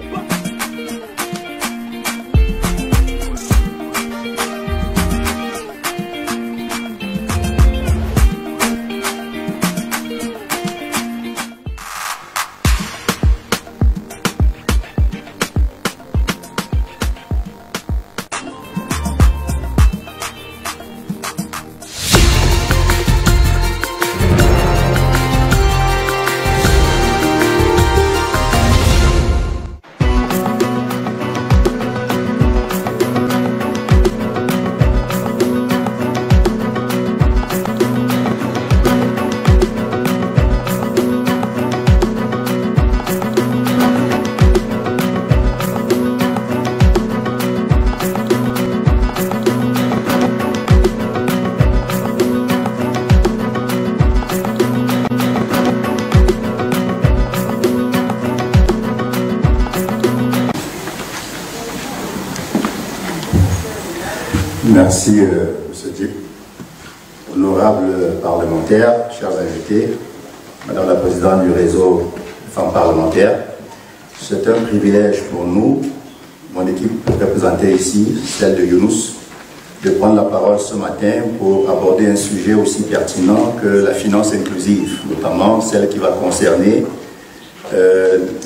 Merci, M. Dip. Honorables parlementaires, chers invités, Madame la Présidente du réseau Femmes parlementaires, c'est un privilège pour nous, mon équipe représentée ici, celle de Younous, de prendre la parole ce matin pour aborder un sujet aussi pertinent que la finance inclusive, notamment celle qui va concerner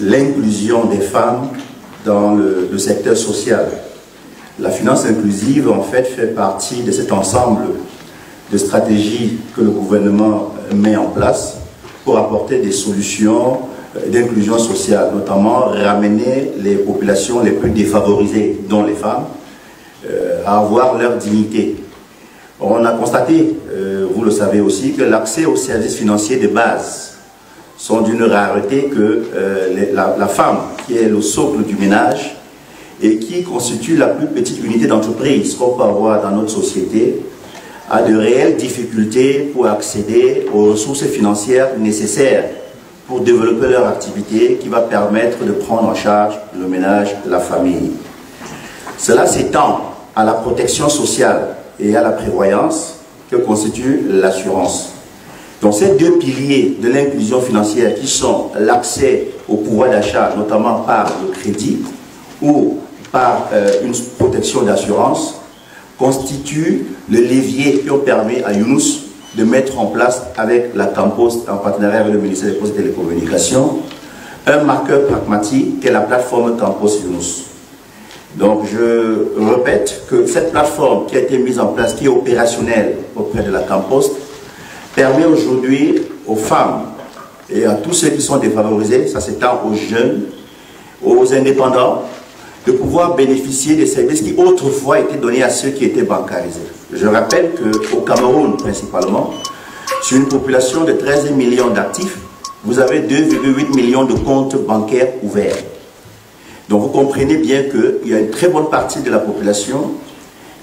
l'inclusion des femmes dans le secteur social. La finance inclusive, en fait partie de cet ensemble de stratégies que le gouvernement met en place pour apporter des solutions d'inclusion sociale, notamment ramener les populations les plus défavorisées, dont les femmes, à avoir leur dignité. On a constaté, vous le savez aussi, que l'accès aux services financiers de base sont d'une rareté que la femme, qui est le socle du ménage et qui constitue la plus petite unité d'entreprise qu'on peut avoir dans notre société, a de réelles difficultés pour accéder aux ressources financières nécessaires pour développer leur activité qui va permettre de prendre en charge le ménage, la famille. Cela s'étend à la protection sociale et à la prévoyance que constitue l'assurance. Donc ces deux piliers de l'inclusion financière qui sont l'accès au pouvoir d'achat, notamment par le crédit ou par une protection d'assurance, constituent le levier qui permet à Younous de mettre en place avec la Campost, en partenariat avec le ministère des Postes et Télécommunications, un marqueur pragmatique qui est la plateforme Campost Younous. Donc je répète que cette plateforme qui a été mise en place, qui est opérationnelle auprès de la Campost, permet aujourd'hui aux femmes et à tous ceux qui sont défavorisés, ça s'étend aux jeunes, aux indépendants, de pouvoir bénéficier des services qui autrefois étaient donnés à ceux qui étaient bancarisés. Je rappelle qu'au Cameroun principalement, sur une population de 13 millions d'actifs, vous avez 2,8 millions de comptes bancaires ouverts. Donc vous comprenez bien qu'il y a une très bonne partie de la population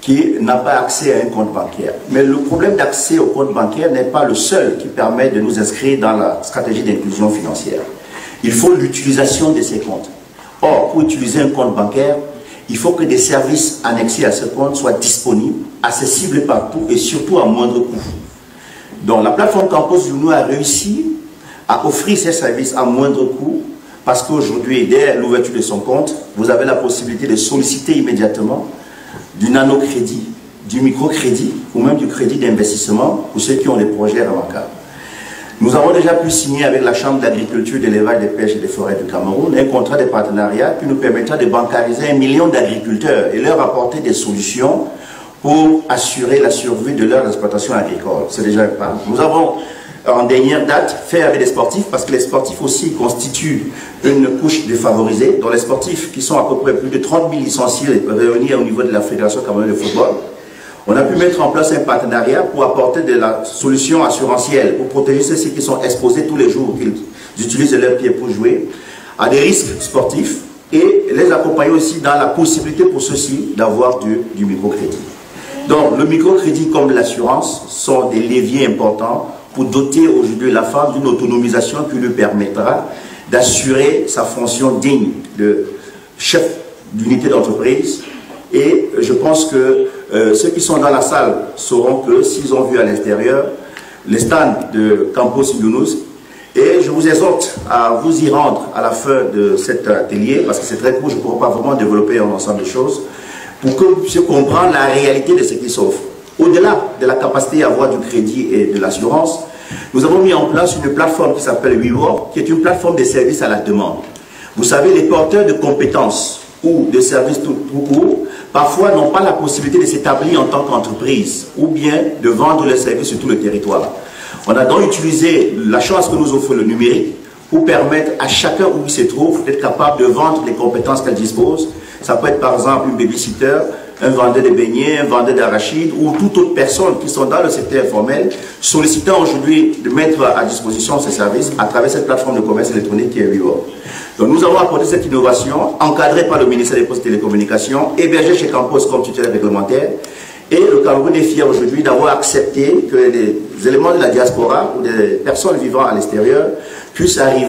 qui n'a pas accès à un compte bancaire. Mais le problème d'accès au compte bancaire n'est pas le seul qui permet de nous inscrire dans la stratégie d'inclusion financière. Il faut l'utilisation de ces comptes. Or, pour utiliser un compte bancaire, il faut que des services annexés à ce compte soient disponibles, accessibles partout et surtout à moindre coût. Donc la plateforme Campost Younous a réussi à offrir ces services à moindre coût parce qu'aujourd'hui, dès l'ouverture de son compte, vous avez la possibilité de solliciter immédiatement du nanocrédit, du microcrédit ou même du crédit d'investissement pour ceux qui ont des projets remarquables. Nous avons déjà pu signer avec la Chambre d'agriculture, d'élevage, des pêches et des forêts du Cameroun un contrat de partenariat qui nous permettra de bancariser 1 million d'agriculteurs et leur apporter des solutions pour assurer la survie de leur exploitation agricole. C'est déjà un pas. Nous avons en dernière date fait avec des sportifs parce que les sportifs aussi constituent une couche défavorisée, dont les sportifs qui sont à peu près plus de 30 000 licenciés réunis au niveau de la Fédération camerounaise de football. On a pu mettre en place un partenariat pour apporter de la solution assurantielle, pour protéger ceux qui sont exposés tous les jours, qu'ils utilisent leurs pieds pour jouer, à des risques sportifs et les accompagner aussi dans la possibilité pour ceux-ci d'avoir du microcrédit. Donc le microcrédit comme l'assurance sont des leviers importants pour doter aujourd'hui la femme d'une autonomisation qui lui permettra d'assurer sa fonction digne de chef d'unité d'entreprise. Et je pense que ceux qui sont dans la salle sauront que s'ils ont vu à l'extérieur les stands de Campost Younous, et je vous exhorte à vous y rendre à la fin de cet atelier, parce que c'est très court, je ne pourrai pas vraiment développer un ensemble de choses, pour que vous puissiez comprendre la réalité de ce qui s'offre. Au-delà de la capacité à avoir du crédit et de l'assurance, nous avons mis en place une plateforme qui s'appelle WeWork, qui est une plateforme de services à la demande. Vous savez, les porteurs de compétences ou de services tout court, parfois n'ont pas la possibilité de s'établir en tant qu'entreprise ou bien de vendre leurs services sur tout le territoire. On a donc utilisé la chance que nous offre le numérique pour permettre à chacun où il se trouve d'être capable de vendre les compétences qu'elle dispose. Ça peut être par exemple une babysitter, un vendeur de beignets, un vendeur d'arachides ou toute autre personne qui sont dans le secteur informel, sollicitant aujourd'hui de mettre à disposition ces services à travers cette plateforme de commerce électronique qui est WeWork. Donc nous avons apporté cette innovation, encadrée par le ministère des Postes et Télécommunications, hébergée chez Campost comme tutelle réglementaire. Et le Cameroun est fier aujourd'hui d'avoir accepté que les éléments de la diaspora ou des personnes vivant à l'extérieur puissent arriver.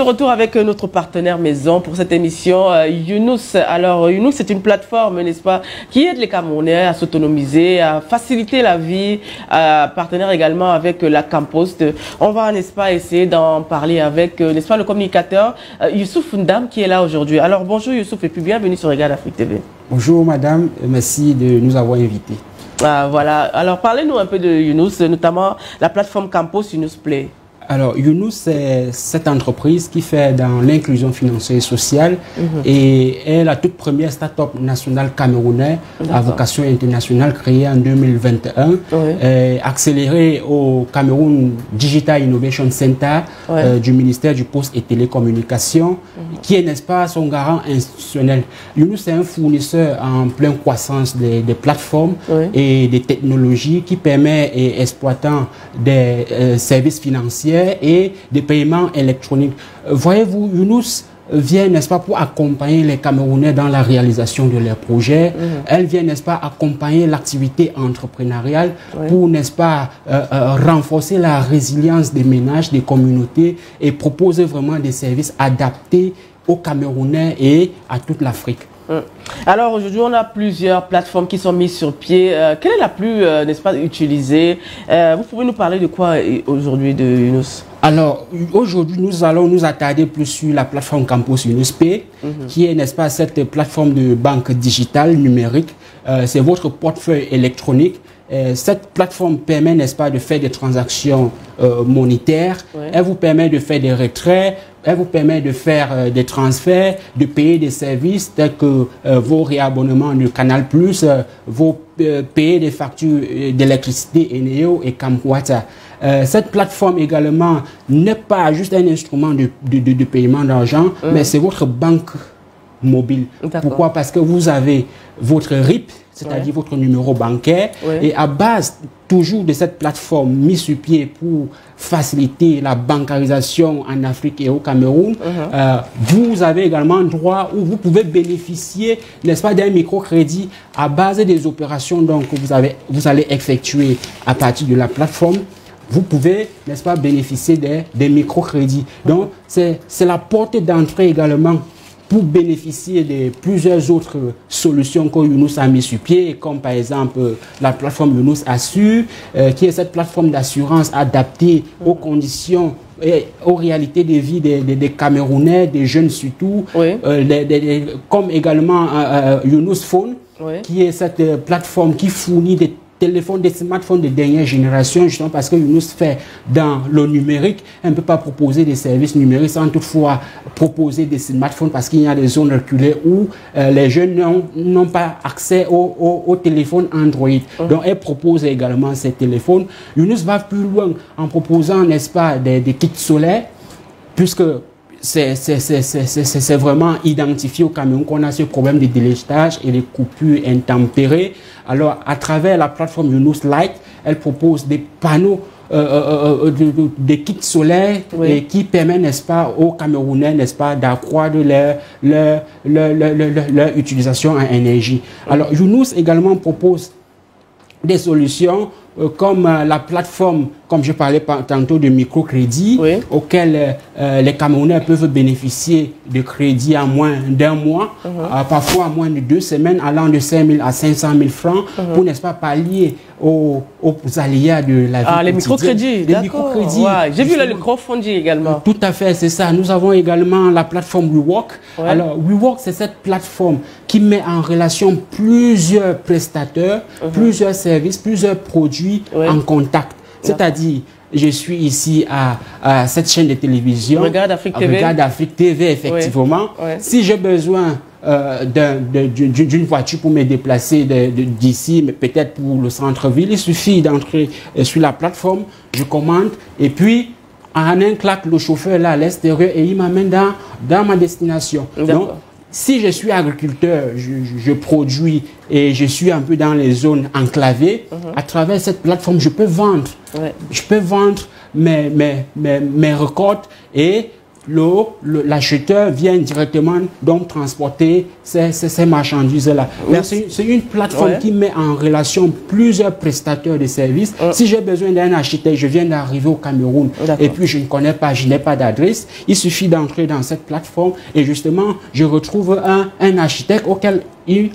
de retour avec notre partenaire maison pour cette émission, Younous. Alors, Younous, c'est une plateforme, n'est-ce pas, qui aide les Camerounais à s'autonomiser, à faciliter la vie, partenaire également avec la Campost. On va, n'est-ce pas, essayer d'en parler avec, n'est-ce pas, le communicateur Youssouf Ndam qui est là aujourd'hui. Alors, bonjour Youssouf et puis bienvenue sur Regarde Afrique TV. Bonjour madame, merci de nous avoir invités. Voilà, alors parlez-nous un peu de Younous, notamment la plateforme Campost Younous Play. Alors, Younous, c'est cette entreprise qui fait dans l'inclusion financière et sociale et est la toute première start-up nationale camerounaise à vocation internationale créée en 2021, accélérée au Cameroun Digital Innovation Center du ministère du Poste et Télécommunications, qui est, n'est-ce pas, son garant institutionnel. Younous est un fournisseur en pleine croissance des plateformes et des technologies qui permet aux exploitants des services financiers et des paiements électroniques. Voyez-vous, Younous vient, n'est-ce pas, pour accompagner les Camerounais dans la réalisation de leurs projets. Elle vient, n'est-ce pas, accompagner l'activité entrepreneuriale pour, n'est-ce pas, renforcer la résilience des ménages, des communautés et proposer vraiment des services adaptés aux Camerounais et à toute l'Afrique. Alors aujourd'hui, on a plusieurs plateformes qui sont mises sur pied. Quelle est la plus, n'est-ce pas, utilisée? Vous pouvez nous parler de quoi aujourd'hui de Younous? Alors aujourd'hui, nous allons nous attarder plus sur la plateforme Campost Younous Pay, qui est, n'est-ce pas, cette plateforme de banque digitale numérique. C'est votre portefeuille électronique. Cette plateforme permet, n'est-ce pas, de faire des transactions monétaires. Elle vous permet de faire des retraits. Elle vous permet de faire des transferts, de payer des services tels que vos réabonnements de Canal+, vos payer des factures d'électricité Eneo et Camwater. Cette plateforme également n'est pas juste un instrument de paiement d'argent, mais c'est votre banque mobile. Pourquoi? Parce que vous avez votre RIP, c'est-à-dire votre numéro bancaire, et à base toujours de cette plateforme mise sur pied pour faciliter la bancarisation en Afrique et au Cameroun, vous avez également droit où vous pouvez bénéficier, n'est-ce pas, d'un microcrédit à base des opérations donc que vous allez effectuer à partir de la plateforme. Vous pouvez, n'est-ce pas, bénéficier des microcrédits. Donc, c'est la porte d'entrée également pour bénéficier de plusieurs autres solutions que Younous a mis sur pied, comme par exemple la plateforme Younous Assure, qui est cette plateforme d'assurance adaptée aux conditions et aux réalités de vie des Camerounais, des jeunes surtout, comme également Younous Phone, qui est cette plateforme qui fournit des téléphones, des smartphones de dernière génération, justement parce que Younous fait dans le numérique. Elle ne peut pas proposer des services numériques sans toutefois proposer des smartphones parce qu'il y a des zones reculées où les jeunes n'ont pas accès au téléphone Android. Donc elle propose également ces téléphones. Younous va plus loin en proposant, n'est-ce pas, des kits solaires, puisque c'est vraiment identifié au Cameroun qu'on a ce problème de délestage et de coupures intempérées. Alors, à travers la plateforme Younous Light, elle propose des panneaux, des kits solaires et qui permettent, n'est-ce pas, aux Camerounais, n'est-ce pas, d'accroître leur utilisation en énergie. Alors, Younous également propose des solutions comme la plateforme, comme je parlais tantôt, de microcrédit, auquel les Camerounais peuvent bénéficier de crédits à moins d'un mois, parfois à moins de 2 semaines, allant de 5 000 à 500 000 francs, pour, n'est-ce pas, pallier aux aléas de la vie. Les microcrédits, d'accord. J'ai vu le crowdfunding également. Tout à fait, c'est ça. Nous avons également la plateforme WeWork. Alors, WeWork, c'est cette plateforme qui met en relation plusieurs prestataires, plusieurs services, plusieurs produits en contact. C'est-à-dire, je suis ici à cette chaîne de télévision. Regarde Afrique TV. Regarde Afrique TV, effectivement. Si j'ai besoin d'une voiture pour me déplacer d'ici, mais peut-être pour le centre-ville, il suffit d'entrer sur la plateforme, je commande, et puis en un claque, le chauffeur est là à l'extérieur et il m'amène dans ma destination. Donc, si je suis agriculteur, je produis et je suis un peu dans les zones enclavées, à travers cette plateforme, je peux vendre. Je peux vendre mes récoltes et l'acheteur vient directement donc transporter ces marchandises-là. Oui. C'est une plateforme qui met en relation plusieurs prestataires de services. Si j'ai besoin d'un architecte, je viens d'arriver au Cameroun et puis je ne connais pas, je n'ai pas d'adresse, il suffit d'entrer dans cette plateforme et justement, je retrouve un architecte auquel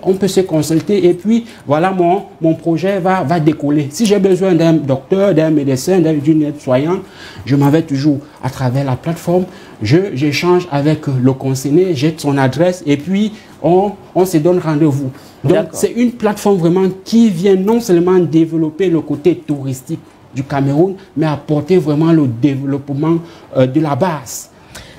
on peut se consulter et puis voilà, mon projet va décoller. Si j'ai besoin d'un docteur, d'un médecin, d'une aide-soignante, je m'en vais toujours à travers la plateforme, j'échange avec le conseiller, j'ai son adresse et puis on se donne rendez-vous. Donc c'est une plateforme vraiment qui vient non seulement développer le côté touristique du Cameroun, mais apporter vraiment le développement de la base.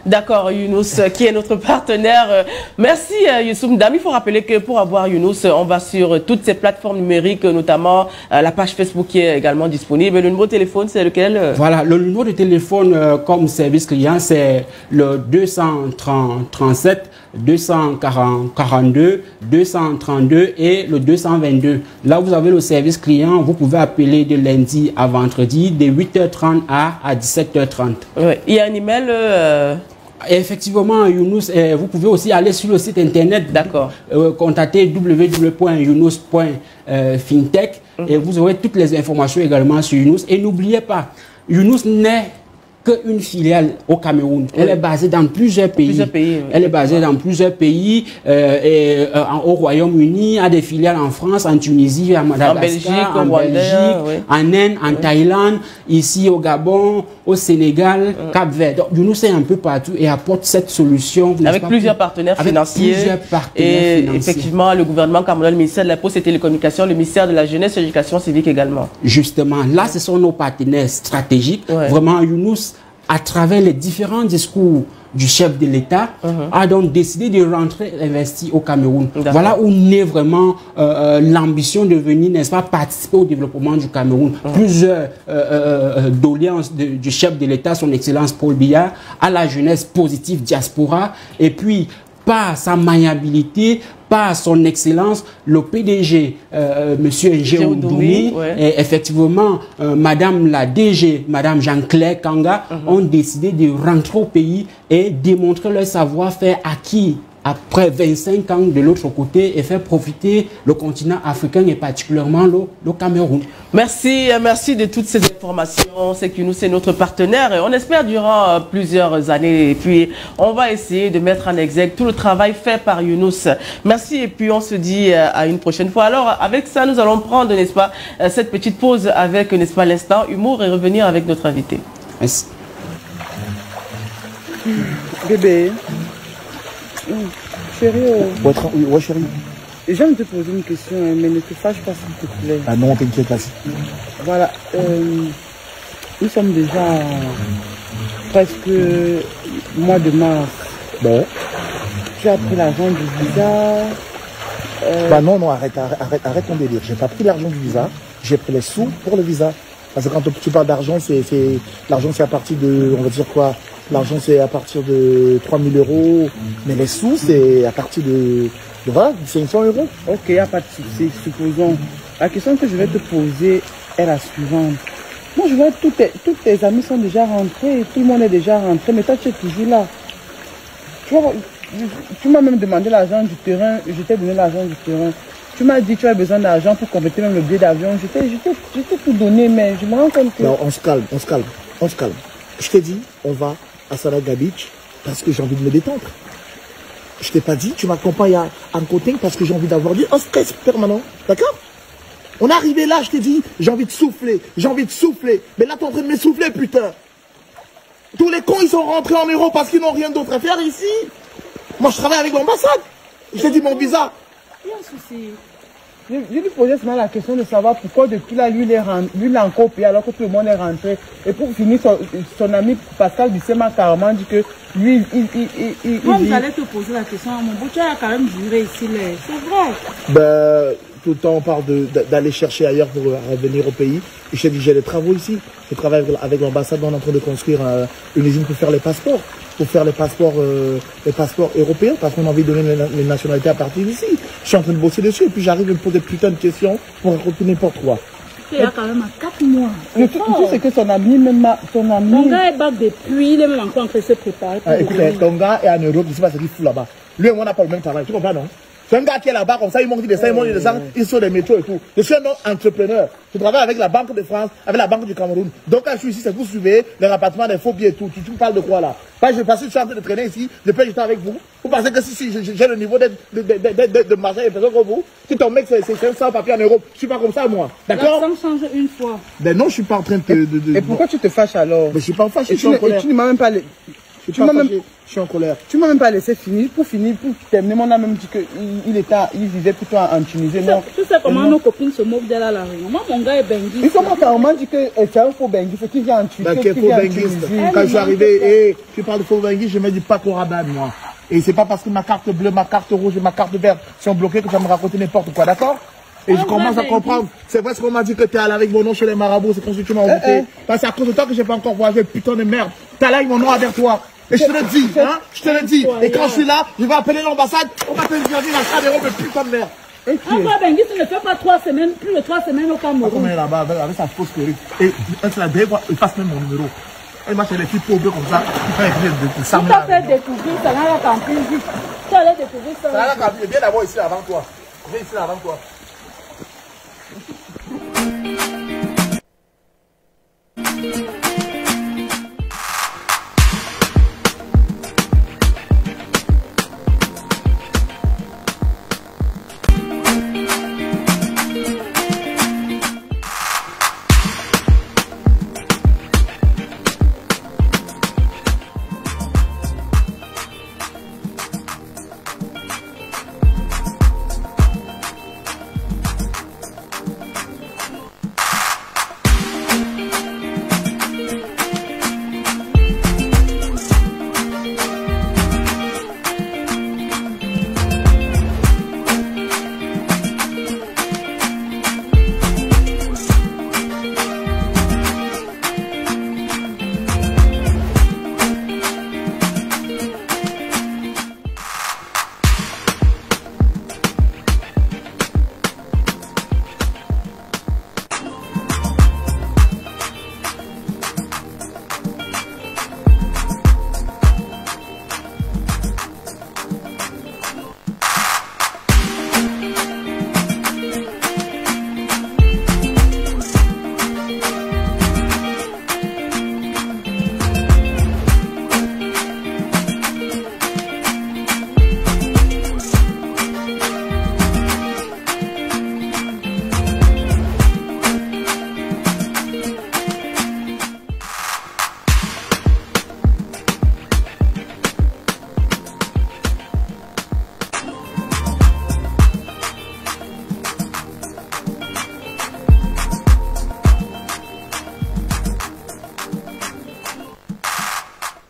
D'accord, Younous, qui est notre partenaire. Merci, Youssouf Ndam. Il faut rappeler que pour avoir Younous, on va sur toutes ces plateformes numériques, notamment la page Facebook qui est également disponible. Le numéro de téléphone, c'est lequel? Voilà, le numéro de téléphone comme service client, c'est le 237 242 232 et le 222. Là, vous avez le service client. Vous pouvez appeler de lundi à vendredi, de 8h30 à 17h30. Oui. Il y a un email effectivement, Younous, vous pouvez aussi aller sur le site internet. D'accord. Contacter www.younous.fintech et vous aurez toutes les informations également sur Younous. Et n'oubliez pas, Younous n'est qu'une filiale au Cameroun. Elle est basée dans plusieurs pays. Elle est basée dans plusieurs pays, au Royaume-Uni, à des filiales en France, en Tunisie, à Madagascar, en Belgique, en Inde, en Thaïlande, ici au Gabon, au Sénégal, Cap-Vert. Donc, Younous est un peu partout et apporte cette solution. Avec plusieurs partenaires financiers. Et effectivement, le gouvernement camerounais, le ministère de la Poste et Télécommunications, le ministère de la Jeunesse et de l'Éducation civique également. Justement, là, ce sont nos partenaires stratégiques. Vraiment, Younous, à travers les différents discours du chef de l'État, a donc décidé de rentrer investir au Cameroun. Voilà où naît vraiment l'ambition de venir, n'est-ce pas, participer au développement du Cameroun. Plusieurs doléances du chef de l'État, son Excellence Paul Biya, à la jeunesse positive diaspora, et puis par sa maniabilité, par son excellence, le PDG, Monsieur Njéoudoumi, et effectivement, Madame la DG, Madame Jean-Claire Kanga, ont décidé de rentrer au pays et démontrer leur savoir-faire acquis après 25 ans de l'autre côté et faire profiter le continent africain et particulièrement le Cameroun. Merci, merci de toutes ces informations. C'est que nous, c'est notre partenaire et on espère durant plusieurs années. Et puis, on va essayer de mettre en exergue tout le travail fait par Younous. Merci et puis on se dit à une prochaine fois. Alors, avec ça, nous allons prendre, n'est-ce pas, cette petite pause avec, n'est-ce pas, l'instant humour et revenir avec notre invité. Merci. Bébé. Chérie, ouais chérie. J'aime te poser une question, mais ne te fâche pas s'il te plaît. Ah non, t'inquiète pas. Voilà, nous sommes déjà presque mois de mars. Bon. Tu as pris l'argent du visa. Bah non, arrête ton délire. J'ai pas pris l'argent du visa, j'ai pris les sous pour le visa. Parce que quand tu parles d'argent, l'argent c'est à partir de, on va dire quoi, l'argent c'est à partir de 3 000 €, mais les sous c'est à partir de voilà, 500 €. Ok, il n'y a pas de souci. Supposons, la question que je vais te poser est la suivante. Moi je vois tous tes amis sont déjà rentrés, tout le monde est déjà rentré, mais toi tu es toujours là. Tu m'as même demandé l'argent du terrain, je t'ai donné l'argent du terrain. Tu m'as dit que tu as besoin d'argent pour compléter même le billet d'avion. Je t'ai tout donné, mais je me rends compte que... Non, on se calme. Je t'ai dit, on va à Salaga Beach parce que j'ai envie de me détendre. Je t'ai pas dit, tu m'accompagnes à Ankoting parce que j'ai envie d'avoir un stress permanent. D'accord? On est arrivé là, je t'ai dit, j'ai envie de souffler. Mais là, t'es en train de m'essouffler, putain. Tous les cons, ils sont rentrés en Europe parce qu'ils n'ont rien d'autre à faire ici. Moi, je travaille avec l'ambassade. Je t'ai dit mon visa. Il y a un souci. Je lui posais seulement la question de savoir pourquoi depuis là, lui, il a encore payé alors que tout le monde est rentré. Et pour finir, son ami Pascal Bissé m'a carrément dit que lui, Moi, vous allez te poser la question à mon beau, tu as quand même juré ici, c'est vrai. Ben, tout le temps, on parle d'aller chercher ailleurs pour revenir au pays. Et je t'ai dit, j'ai des travaux ici. Je travaille avec l'ambassade, on est en train de construire une usine pour faire les passeports. Pour faire les passeports européens, parce qu'on a envie de donner les nationalités à partir d'ici. Je suis en train de bosser dessus, et puis j'arrive à me poser des putains de questions pour raconter n'importe quoi. Il y a quand même 4 mois. Le truc, c'est que son ami, Ton gars est bac depuis, il est même encore en train de se préparer. Écoute, ton gars est en Europe, je ne sais pas ce qu'il fout là-bas. Lui et moi, on n'a pas le même travail, tu comprends, non? C'est un gars qui est là-bas, comme ça, il monte, il descend, il sort des métros et tout. Je suis un homme entrepreneur. Je travaille avec la Banque de France, avec la Banque du Cameroun. Donc, quand je suis ici, c'est pour surveiller le rapatriement des faux billets et tout. Tu me parles de quoi, là? Parce que je suis en train de traîner ici, je peux juste avec vous. Vous pensez que si j'ai le niveau de marché et personne comme vous, si ton mec, c'est sans papier en Europe, je suis pas comme ça, moi. D'accord? Ça me change une fois. Ben non, je suis pas en train de... Et pourquoi tu te fâches alors? Mais je suis pas fâché, je suis en colère. Tu ne m'as même pas... Je suis en colère. Tu m'as même pas laissé finir. Pour terminer, on a même dit qu'il vivait plutôt en Tunisie. Non. Tu sais comment nos copines se moquent d'elle à la réunion. Moi, mon gars est benguiste. Il commence à me dire que c'est un faux benguiste. Qui vient en Tunisie. Quand je suis arrivé, tu parles de faux benguiste, je me dis pas qu'au rabat, moi. Et c'est pas parce que ma carte bleue, ma carte rouge et ma carte verte sont bloquées que ça me raconte n'importe quoi, d'accord? Et je commence à comprendre. C'est vrai ce qu'on m'a dit que t'es allé avec mon nom chez les marabouts, c'est comme si tu m'as envoûté. Parce que c'est à cause de toi que j'ai pas encore voyagé, putain de merde. T'es allé avec mon nom avertoir. Et je te le dis, hein, je te le dis. Et quand je suis là, je vais appeler l'ambassade, on va te dire la salle d'Europe, mais putain de merde. Encore benguiste ne fait pas 3 semaines, plus de 3 semaines au Cameroun. Comment il est là-bas avec sa fausse perruque. Et c'est la dernière fois, il passe même mon numéro. Il m'a fait des filles pauvres comme ça, il fait des ça m'a fait découvrir ça dans la campagne. Tu allais découvrir ça. Ça dans la campagne, viens d'abord ici avant toi. Viens ici avant toi.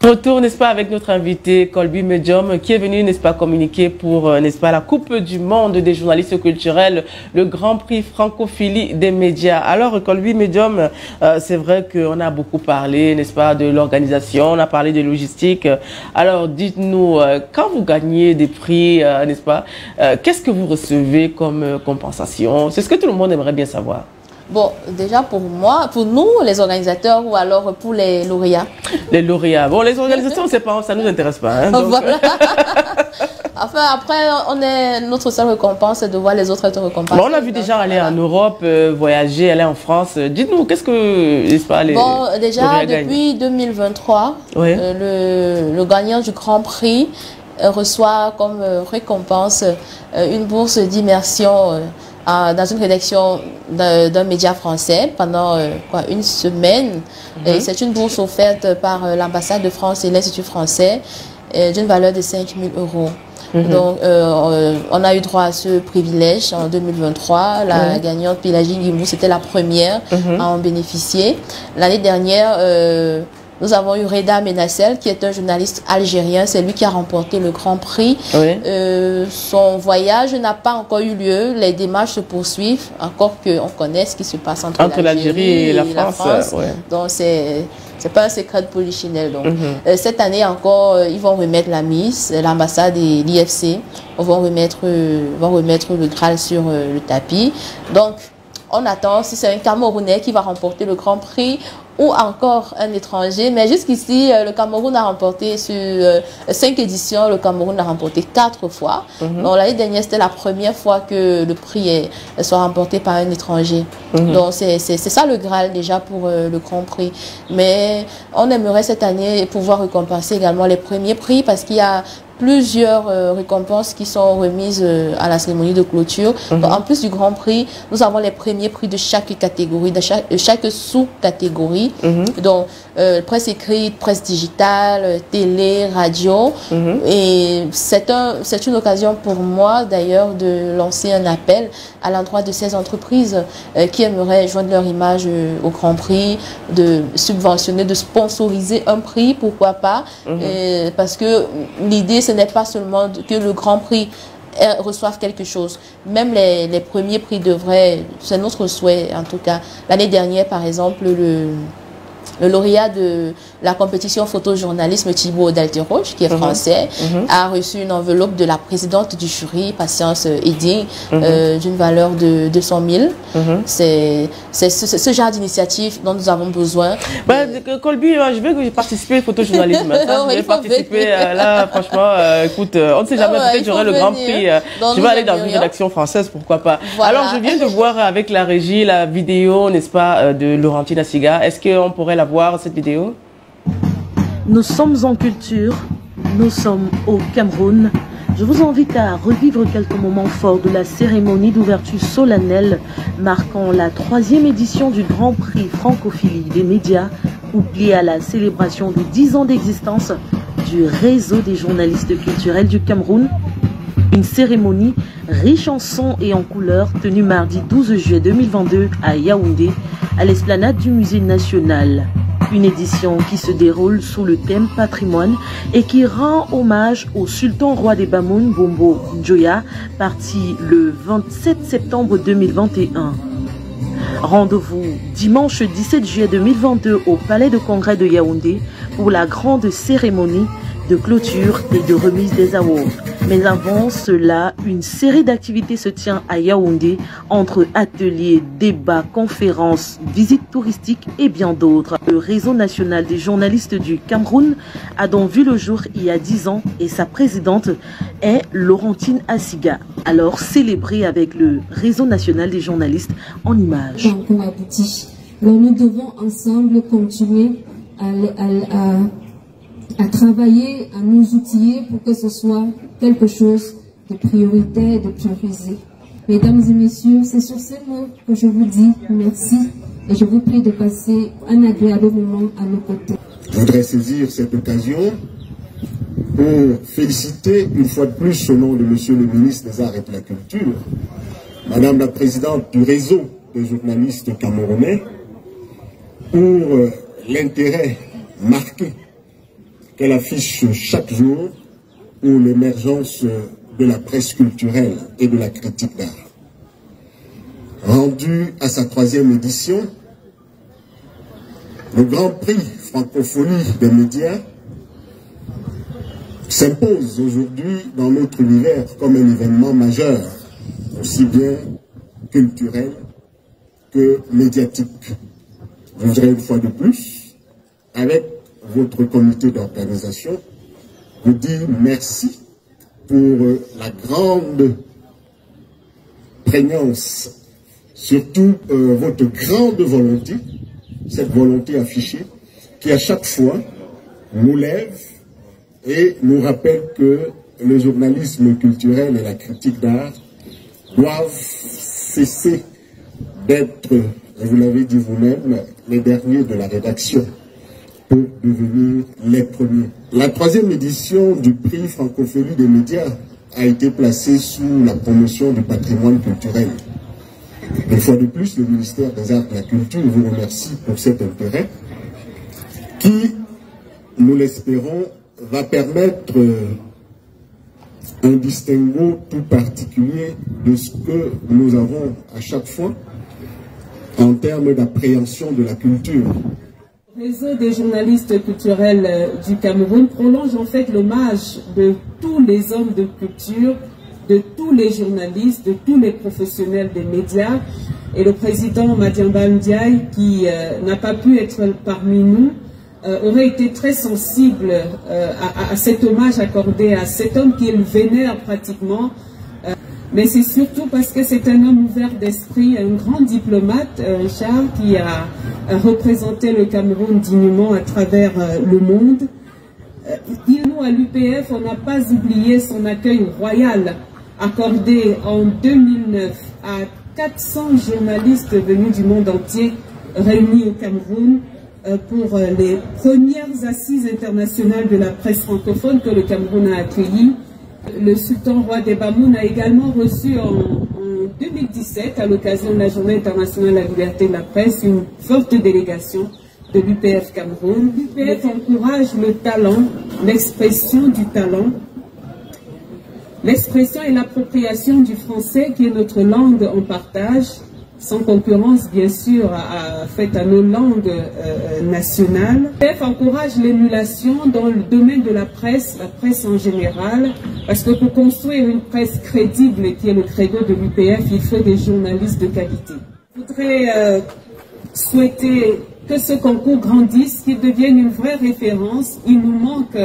Retour, n'est-ce pas, avec notre invité Colby Medium, qui est venu, n'est-ce pas, communiquer pour, n'est-ce pas, la Coupe du Monde des journalistes culturels, le Grand Prix Francophilie des médias. Alors, Colby Medium, c'est vrai qu'on a beaucoup parlé, n'est-ce pas, de l'organisation, on a parlé de logistique. Alors, dites-nous, quand vous gagnez des prix, n'est-ce pas, qu'est-ce que vous recevez comme compensation? C'est ce que tout le monde aimerait bien savoir. Bon, déjà pour moi, pour nous, les organisateurs, ou alors pour les lauréats. Les lauréats. Bon, les organisations, c'est pas, ça nous intéresse pas. Hein, donc... Voilà. Enfin, après, notre seule récompense, c'est de voir les autres être récompensés. Bon, on a vu déjà aller en Europe, voyager, aller en France. Dites-nous, qu'est-ce que, n'est-ce pas, les Bon, déjà, depuis 2023, oui. Le gagnant du Grand Prix reçoit comme récompense une bourse d'immersion dans une rédaction d'un média français pendant une semaine. C'est une bourse offerte par l'ambassade de France et l'Institut français d'une valeur de 5 000 €. Donc, on a eu droit à ce privilège en 2023. La gagnante Pélagie Guimou, c'était la première à en bénéficier. L'année dernière, nous avons eu Reda Menassel, qui est un journaliste algérien. C'est lui qui a remporté le Grand Prix. Son voyage n'a pas encore eu lieu. Les démarches se poursuivent, encore qu'on connaisse ce qui se passe entre l'Algérie et la France. Donc, c'est pas un secret de polichinelle. Donc, cette année encore, ils vont remettre la mise, l'ambassade et l'IFC vont remettre le Graal sur le tapis. Donc, on attend si c'est un Camerounais qui va remporter le Grand Prix ou encore un étranger. Mais jusqu'ici, le Cameroun a remporté sur 5 éditions, le Cameroun a remporté 4 fois. Donc l'année dernière, c'était la première fois que le prix soit remporté par un étranger. Donc c'est ça le Graal déjà pour le Grand Prix. Mais on aimerait cette année pouvoir récompenser également les premiers prix parce qu'il y a plusieurs récompenses qui sont remises à la cérémonie de clôture. Donc, en plus du Grand Prix, nous avons les premiers prix de chaque catégorie, de chaque sous-catégorie. Donc, presse écrite, presse digitale, télé, radio. Et c'est une occasion pour moi, d'ailleurs, de lancer un appel à l'endroit de ces entreprises qui aimeraient joindre leur image au Grand Prix, de subventionner, de sponsoriser un prix, pourquoi pas. Parce que l'idée, ce n'est pas seulement que le Grand Prix reçoivent quelque chose. Même les premiers prix devraient, c'est notre souhait en tout cas. L'année dernière, par exemple, le lauréat de la compétition photojournalisme Thibaut Dalteroche, qui est français, a reçu une enveloppe de la présidente du jury, Patience Eding, d'une valeur de 200 000. C'est ce genre d'initiative dont nous avons besoin. Colby, je veux participer au photojournalisme. Je vais participer là, franchement, écoute, on ne sait jamais, peut-être j'aurai le Grand Prix. Je vais aller dans une rédaction française, pourquoi pas. Voilà. Alors, je viens de voir avec la régie la vidéo, n'est-ce pas, de Laurentine Asiga. Est-ce qu'on pourrait la voir, cette vidéo? Nous sommes en culture, nous sommes au Cameroun. Je vous invite à revivre quelques moments forts de la cérémonie d'ouverture solennelle marquant la 3e édition du Grand Prix Francophilie des médias, couplée à la célébration de 10 ans d'existence du réseau des journalistes culturels du Cameroun. Une cérémonie riche en sons et en couleurs tenue mardi 12 juillet 2022 à Yaoundé, à l'esplanade du Musée national. Une édition qui se déroule sous le thème patrimoine et qui rend hommage au sultan roi des Bamoun, Bombo Njoya, parti le 27 septembre 2021. Rendez-vous dimanche 17 juillet 2022 au Palais de Congrès de Yaoundé pour la grande cérémonie de clôture et de remise des awards. Mais avant cela, une série d'activités se tient à Yaoundé entre ateliers, débats, conférences, visites touristiques et bien d'autres. Le réseau national des journalistes du Cameroun a donc vu le jour il y a 10 ans et sa présidente est Laurentine Asiga, alors célébrée avec le réseau national des journalistes en images. Donc nous devons ensemble continuer à travailler, à nous outiller pour que ce soit quelque chose de prioritaire, de priorisé. Mesdames et messieurs, c'est sur ces mots que je vous dis merci et je vous prie de passer un agréable moment à nos côtés. Je voudrais saisir cette occasion pour féliciter une fois de plus au nom de Monsieur le ministre des Arts et de la Culture, Madame la Présidente du réseau des journalistes camerounais, pour l'intérêt marqué qu'elle affiche chaque jour pour l'émergence de la presse culturelle et de la critique d'art. Rendu à sa 3e édition, le Grand Prix Francophonie des médias s'impose aujourd'hui dans notre univers comme un événement majeur, aussi bien culturel que médiatique. Je voudrais une fois de plus, avec votre comité d'organisation, vous dire merci pour la grande prégnance, surtout votre grande volonté, cette volonté affichée, qui à chaque fois nous lève et nous rappelle que le journalisme culturel et la critique d'art doivent cesser d'être, vous l'avez dit vous-même, les derniers de la rédaction pour devenir les premiers. La 3e édition du prix Francophonie des médias a été placée sous la promotion du patrimoine culturel. Une fois de plus, le ministère des Arts et de la Culture vous remercie pour cet intérêt qui, nous l'espérons, va permettre un distinguo tout particulier de ce que nous avons à chaque fois en termes d'appréhension de la culture. Le réseau des journalistes culturels du Cameroun prolonge en fait l'hommage de tous les hommes de culture, de tous les journalistes, de tous les professionnels des médias et le président Madiamba Ndiaye, qui n'a pas pu être parmi nous, aurait été très sensible à cet hommage accordé à cet homme qu'il vénère pratiquement. Mais c'est surtout parce que c'est un homme ouvert d'esprit, un grand diplomate, Charles, qui a représenté le Cameroun dignement à travers le monde. Nous, à l'UPF, on n'a pas oublié son accueil royal accordé en 2009 à 400 journalistes venus du monde entier réunis au Cameroun pour les premières assises internationales de la presse francophone que le Cameroun a accueillies. Le sultan roi des Bamoun a également reçu en 2017, à l'occasion de la Journée internationale de la liberté de la presse, une forte délégation de l'UPF Cameroun. L'UPF encourage le talent, l'expression du talent, l'expression et l'appropriation du français qui est notre langue en partage, sans concurrence bien sûr faite à nos langues nationales. L'UPF encourage l'émulation dans le domaine de la presse en général, parce que pour construire une presse crédible qui est le credo de l'UPF, il faut des journalistes de qualité. Je voudrais souhaiter que ce concours grandisse, qu'il devienne une vraie référence. Il nous manque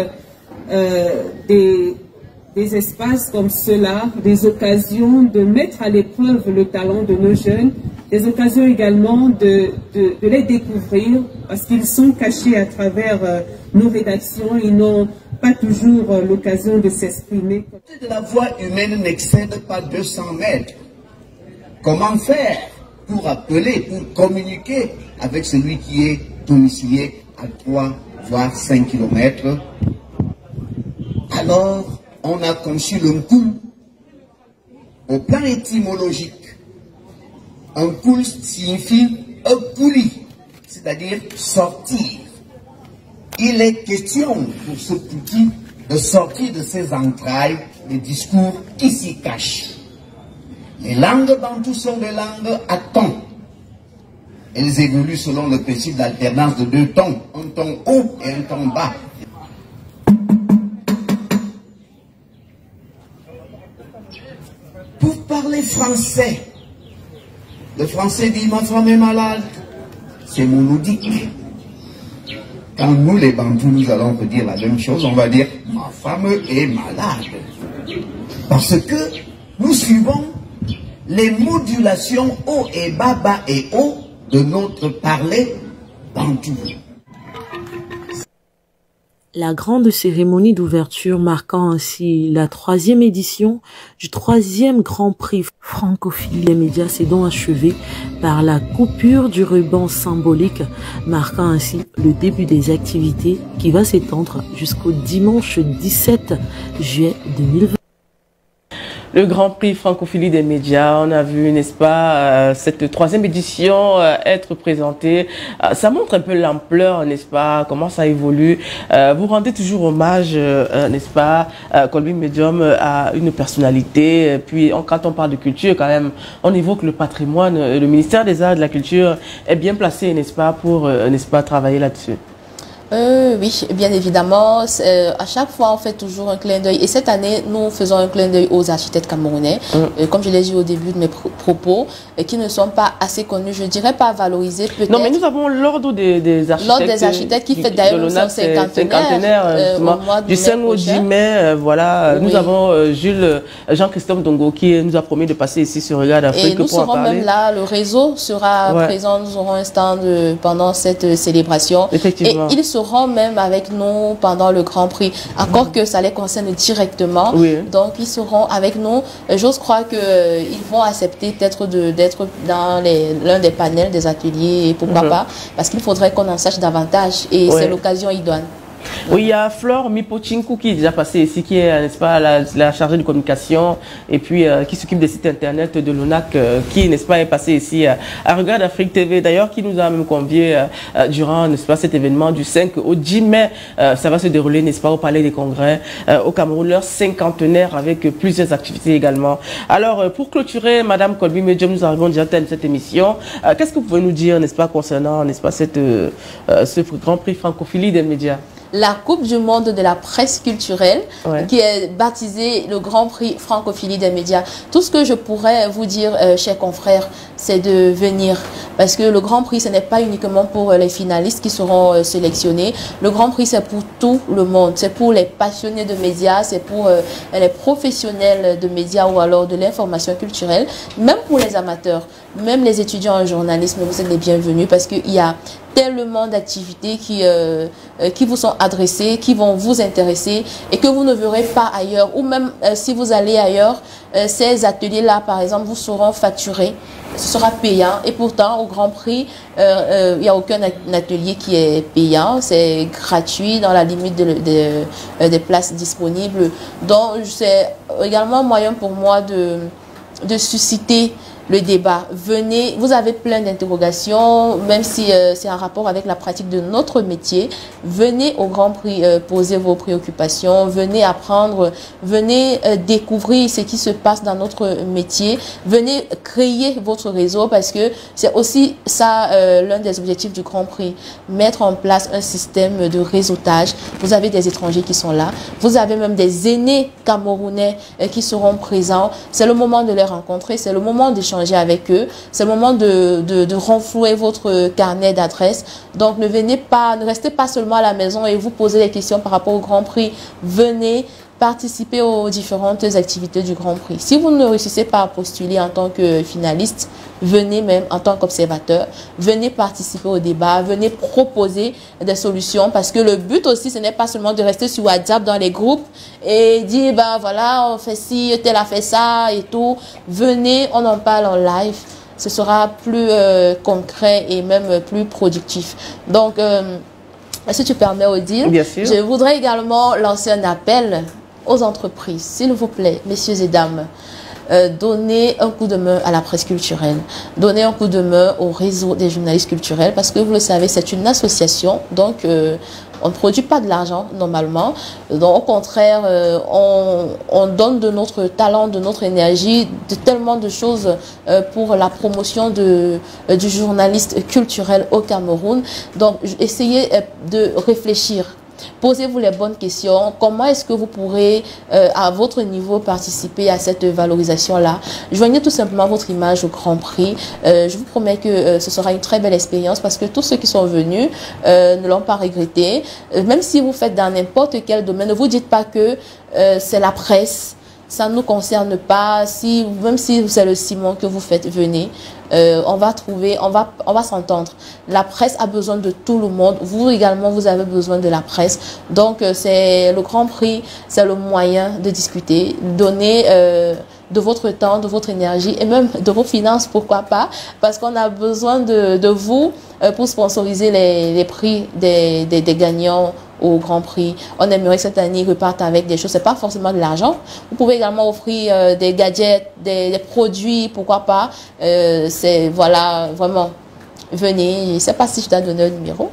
des espaces comme cela, des occasions de mettre à l'épreuve le talent de nos jeunes, des occasions également de les découvrir, parce qu'ils sont cachés à travers nos rédactions, ils n'ont pas toujours l'occasion de s'exprimer. La voie humaine n'excède pas 200 mètres. Comment faire pour appeler, pour communiquer avec celui qui est domicilié à 3 voire 5 kilomètres? Alors, on a conçu le Nkoul. Au plan étymologique, un Nkoul signifie un couli, c'est-à-dire sortir. Il est question pour ce petit de sortir de ses entrailles les discours qui s'y cachent. Les langues bantoues sont des langues à tons. Elles évoluent selon le principe d'alternance de 2 tons, un ton haut et un ton bas. Pour parler français, le français dit « ma femme est malade », c'est monodique. Quand nous les Bantous, nous allons dire la même chose, on va dire « ma femme est malade ». Parce que nous suivons les modulations haut et bas, bas et haut de notre parler bantou. La grande cérémonie d'ouverture marquant ainsi la 3e édition du 3e Grand Prix Francophilie des médias s'est donc achevée par la coupure du ruban symbolique, marquant ainsi le début des activités qui va s'étendre jusqu'au dimanche 17 juillet 2020. Le Grand Prix Francophilie des médias, on a vu, n'est-ce pas, cette 3e édition être présentée. Ça montre un peu l'ampleur, n'est-ce pas, comment ça évolue. Vous rendez toujours hommage, n'est-ce pas, Colby Medium à une personnalité. Puis quand on parle de culture, quand même, on évoque le patrimoine. Le ministère des Arts et de la Culture est bien placé, n'est-ce pas, pour, n'est-ce pas, travailler là-dessus. Oui, bien évidemment. À chaque fois, on fait toujours un clin d'œil. Et cette année, nous faisons un clin d'œil aux architectes camerounais, comme je l'ai dit au début de mes propos, qui ne sont pas assez connus, je dirais pas valorisés peut-être. Non, mais nous avons l'ordre des architectes. L'ordre des architectes qui fait d'ailleurs son cinquantenaire du 5 au 10 mai, voilà. Oui. Nous avons Jules, Jean-Christophe Dongo qui nous a promis de passer ici sur Regarde Afrique pour en parler. Et nous serons même là, le réseau sera présent, nous aurons un stand pendant cette célébration. Effectivement. Et ils seront même avec nous pendant le Grand Prix, encore que ça les concerne directement. Oui. Donc ils seront avec nous. J'ose croire qu'ils vont accepter peut-être d'être dans l'un des panels des ateliers, et pourquoi pas, parce qu'il faudrait qu'on en sache davantage et c'est l'occasion idoine. Oui, il y a Flore Mipochinkou qui est déjà passée ici, qui est, n'est-ce pas, la chargée de communication et puis qui s'occupe des sites internet de l'ONAC, qui, n'est-ce pas, est passée ici à Regarde Afrique TV, d'ailleurs, qui nous a même conviés durant, n'est-ce pas, cet événement du 5 au 10 mai. Ça va se dérouler, n'est-ce pas, au Palais des Congrès, au Cameroun, leur cinquantenaire avec plusieurs activités également. Alors, pour clôturer, Madame Colby Medium, nous arrivons déjà à terme de cette émission. Qu'est-ce que vous pouvez nous dire, n'est-ce pas, concernant, n'est-ce pas, ce Grand Prix Francophilie des médias? la Coupe du monde de la presse culturelle, qui est baptisée le Grand Prix Francophilie des médias. Tout ce que je pourrais vous dire, chers confrères, c'est de venir. Parce que le Grand Prix, ce n'est pas uniquement pour les finalistes qui seront sélectionnés. Le Grand Prix, c'est pour tout le monde. C'est pour les passionnés de médias, c'est pour les professionnels de médias ou alors de l'information culturelle, même pour les amateurs, même les étudiants en journalisme, vous êtes les bienvenus parce qu'il y a tellement d'activités qui vous sont adressées, qui vont vous intéresser et que vous ne verrez pas ailleurs. Ou même si vous allez ailleurs, ces ateliers-là, par exemple, vous seront facturés. Ce sera payant et pourtant au Grand Prix, il n'y a aucun atelier qui est payant. C'est gratuit dans la limite des places disponibles. Donc c'est également un moyen pour moi de susciter le débat. Venez, vous avez plein d'interrogations, même si c'est en rapport avec la pratique de notre métier. Venez au Grand Prix poser vos préoccupations, venez apprendre, venez découvrir ce qui se passe dans notre métier, venez créer votre réseau parce que c'est aussi ça l'un des objectifs du Grand Prix, mettre en place un système de réseautage. Vous avez des étrangers qui sont là, vous avez même des aînés camerounais qui seront présents. C'est le moment de les rencontrer, c'est le moment d'échanger avec eux, c'est le moment de renflouer votre carnet d'adresses. Donc ne restez pas seulement à la maison et vous posez des questions par rapport au Grand Prix. Venez participer aux différentes activités du Grand Prix. Si vous ne réussissez pas à postuler en tant que finaliste, venez même en tant qu'observateur, venez participer au débat, venez proposer des solutions parce que le but aussi, ce n'est pas seulement de rester sur WhatsApp dans les groupes et dire, bah voilà, on fait ci, tel a fait ça et tout. Venez, on en parle en live. Ce sera plus concret et même plus productif. Donc, si tu permets, Odile, je voudrais également lancer un appel aux entreprises, s'il vous plaît, messieurs et dames. Donnez un coup de main à la presse culturelle, donnez un coup de main au réseau des journalistes culturels parce que vous le savez, c'est une association, donc on ne produit pas de l'argent normalement. Donc, au contraire, on donne de notre talent, de notre énergie, de tellement de choses pour la promotion du journaliste culturel au Cameroun. Donc, essayez de réfléchir. Posez-vous les bonnes questions. Comment est-ce que vous pourrez, à votre niveau, participer à cette valorisation-là? Joignez tout simplement votre image au Grand Prix. Je vous promets que ce sera une très belle expérience parce que tous ceux qui sont venus ne l'ont pas regretté. Même si vous faites dans n'importe quel domaine, ne vous dites pas que c'est la presse. Ça ne nous concerne pas. Même si c'est le ciment que vous faites, venez. On va s'entendre. La presse a besoin de tout le monde. Vous également, vous avez besoin de la presse. Donc, c'est le Grand Prix, c'est le moyen de discuter, donner de votre temps, de votre énergie et même de vos finances, pourquoi pas, parce qu'on a besoin de vous pour sponsoriser les prix des gagnants au Grand Prix. On aimerait que cette année, ils repartent avec des choses. C'est pas forcément de l'argent. Vous pouvez également offrir des gadgets, des produits, pourquoi pas. Voilà, vraiment, venez. Je ne sais pas si je dois donner un numéro.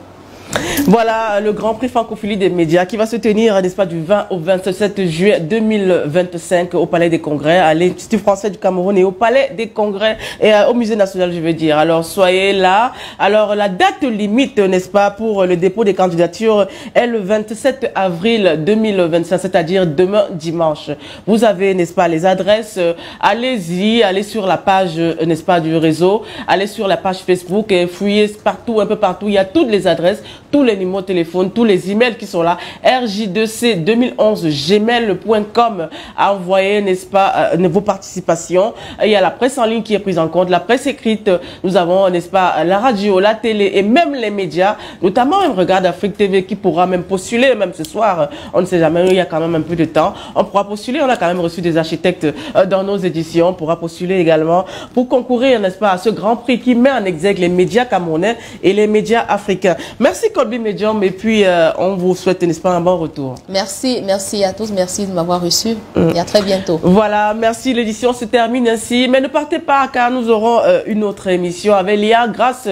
Voilà le Grand Prix Francophilie des médias qui va se tenir, n'est-ce pas, du 20 au 27 juillet 2025 au Palais des Congrès, à l'Institut français du Cameroun et au Palais des Congrès et au Musée national, je veux dire. Alors, soyez là. Alors, la date limite, n'est-ce pas, pour le dépôt des candidatures est le 27 avril 2025, c'est-à-dire demain dimanche. Vous avez, n'est-ce pas, les adresses. Allez-y, allez sur la page, n'est-ce pas, du réseau. Allez sur la page Facebook et fouillez partout, un peu partout. Il y a toutes les adresses, tous les numéros de téléphone, tous les emails qui sont là. rj2c2011gmail.com à envoyer, n'est-ce pas, vos participations. Il y a la presse en ligne qui est prise en compte, la presse écrite. Nous avons, n'est-ce pas, la radio, la télé et même les médias, notamment un Regarde Afrique TV qui pourra même postuler, même ce soir. On ne sait jamais, il y a quand même un peu de temps. On pourra postuler. On a quand même reçu des architectes dans nos éditions. On pourra postuler également pour concourir, n'est-ce pas, à ce Grand Prix qui met en exergue les médias camerounais et les médias africains. Merci Colby Medium et puis on vous souhaite, n'est-ce pas, un bon retour. Merci à tous, merci de m'avoir reçu et à très bientôt. Voilà, merci, l'édition se termine ainsi, mais ne partez pas car nous aurons une autre émission avec Léa Grâce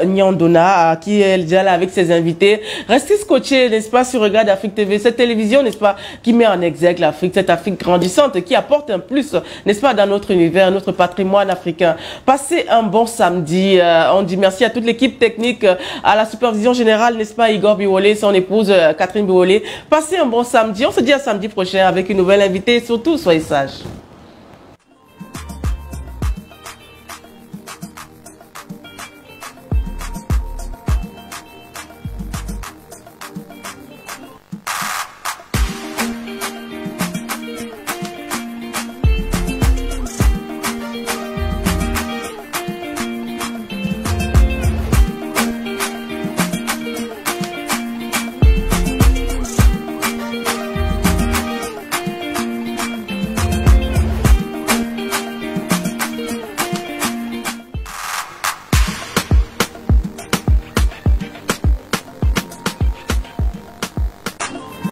Nyandona qui est déjà là avec ses invités. Restez scotchés, n'est-ce pas, sur Regarde Afrique TV, cette télévision, n'est-ce pas, qui met en exergue l'Afrique, cette Afrique grandissante qui apporte un plus, n'est-ce pas, dans notre univers, notre patrimoine africain. Passez un bon samedi. On dit merci à toute l'équipe technique, à la supervision générale général, n'est-ce pas, Igor Biwole, son épouse Catherine Biwole. Passez un bon samedi. On se dit à samedi prochain avec une nouvelle invitée. Surtout, soyez sages.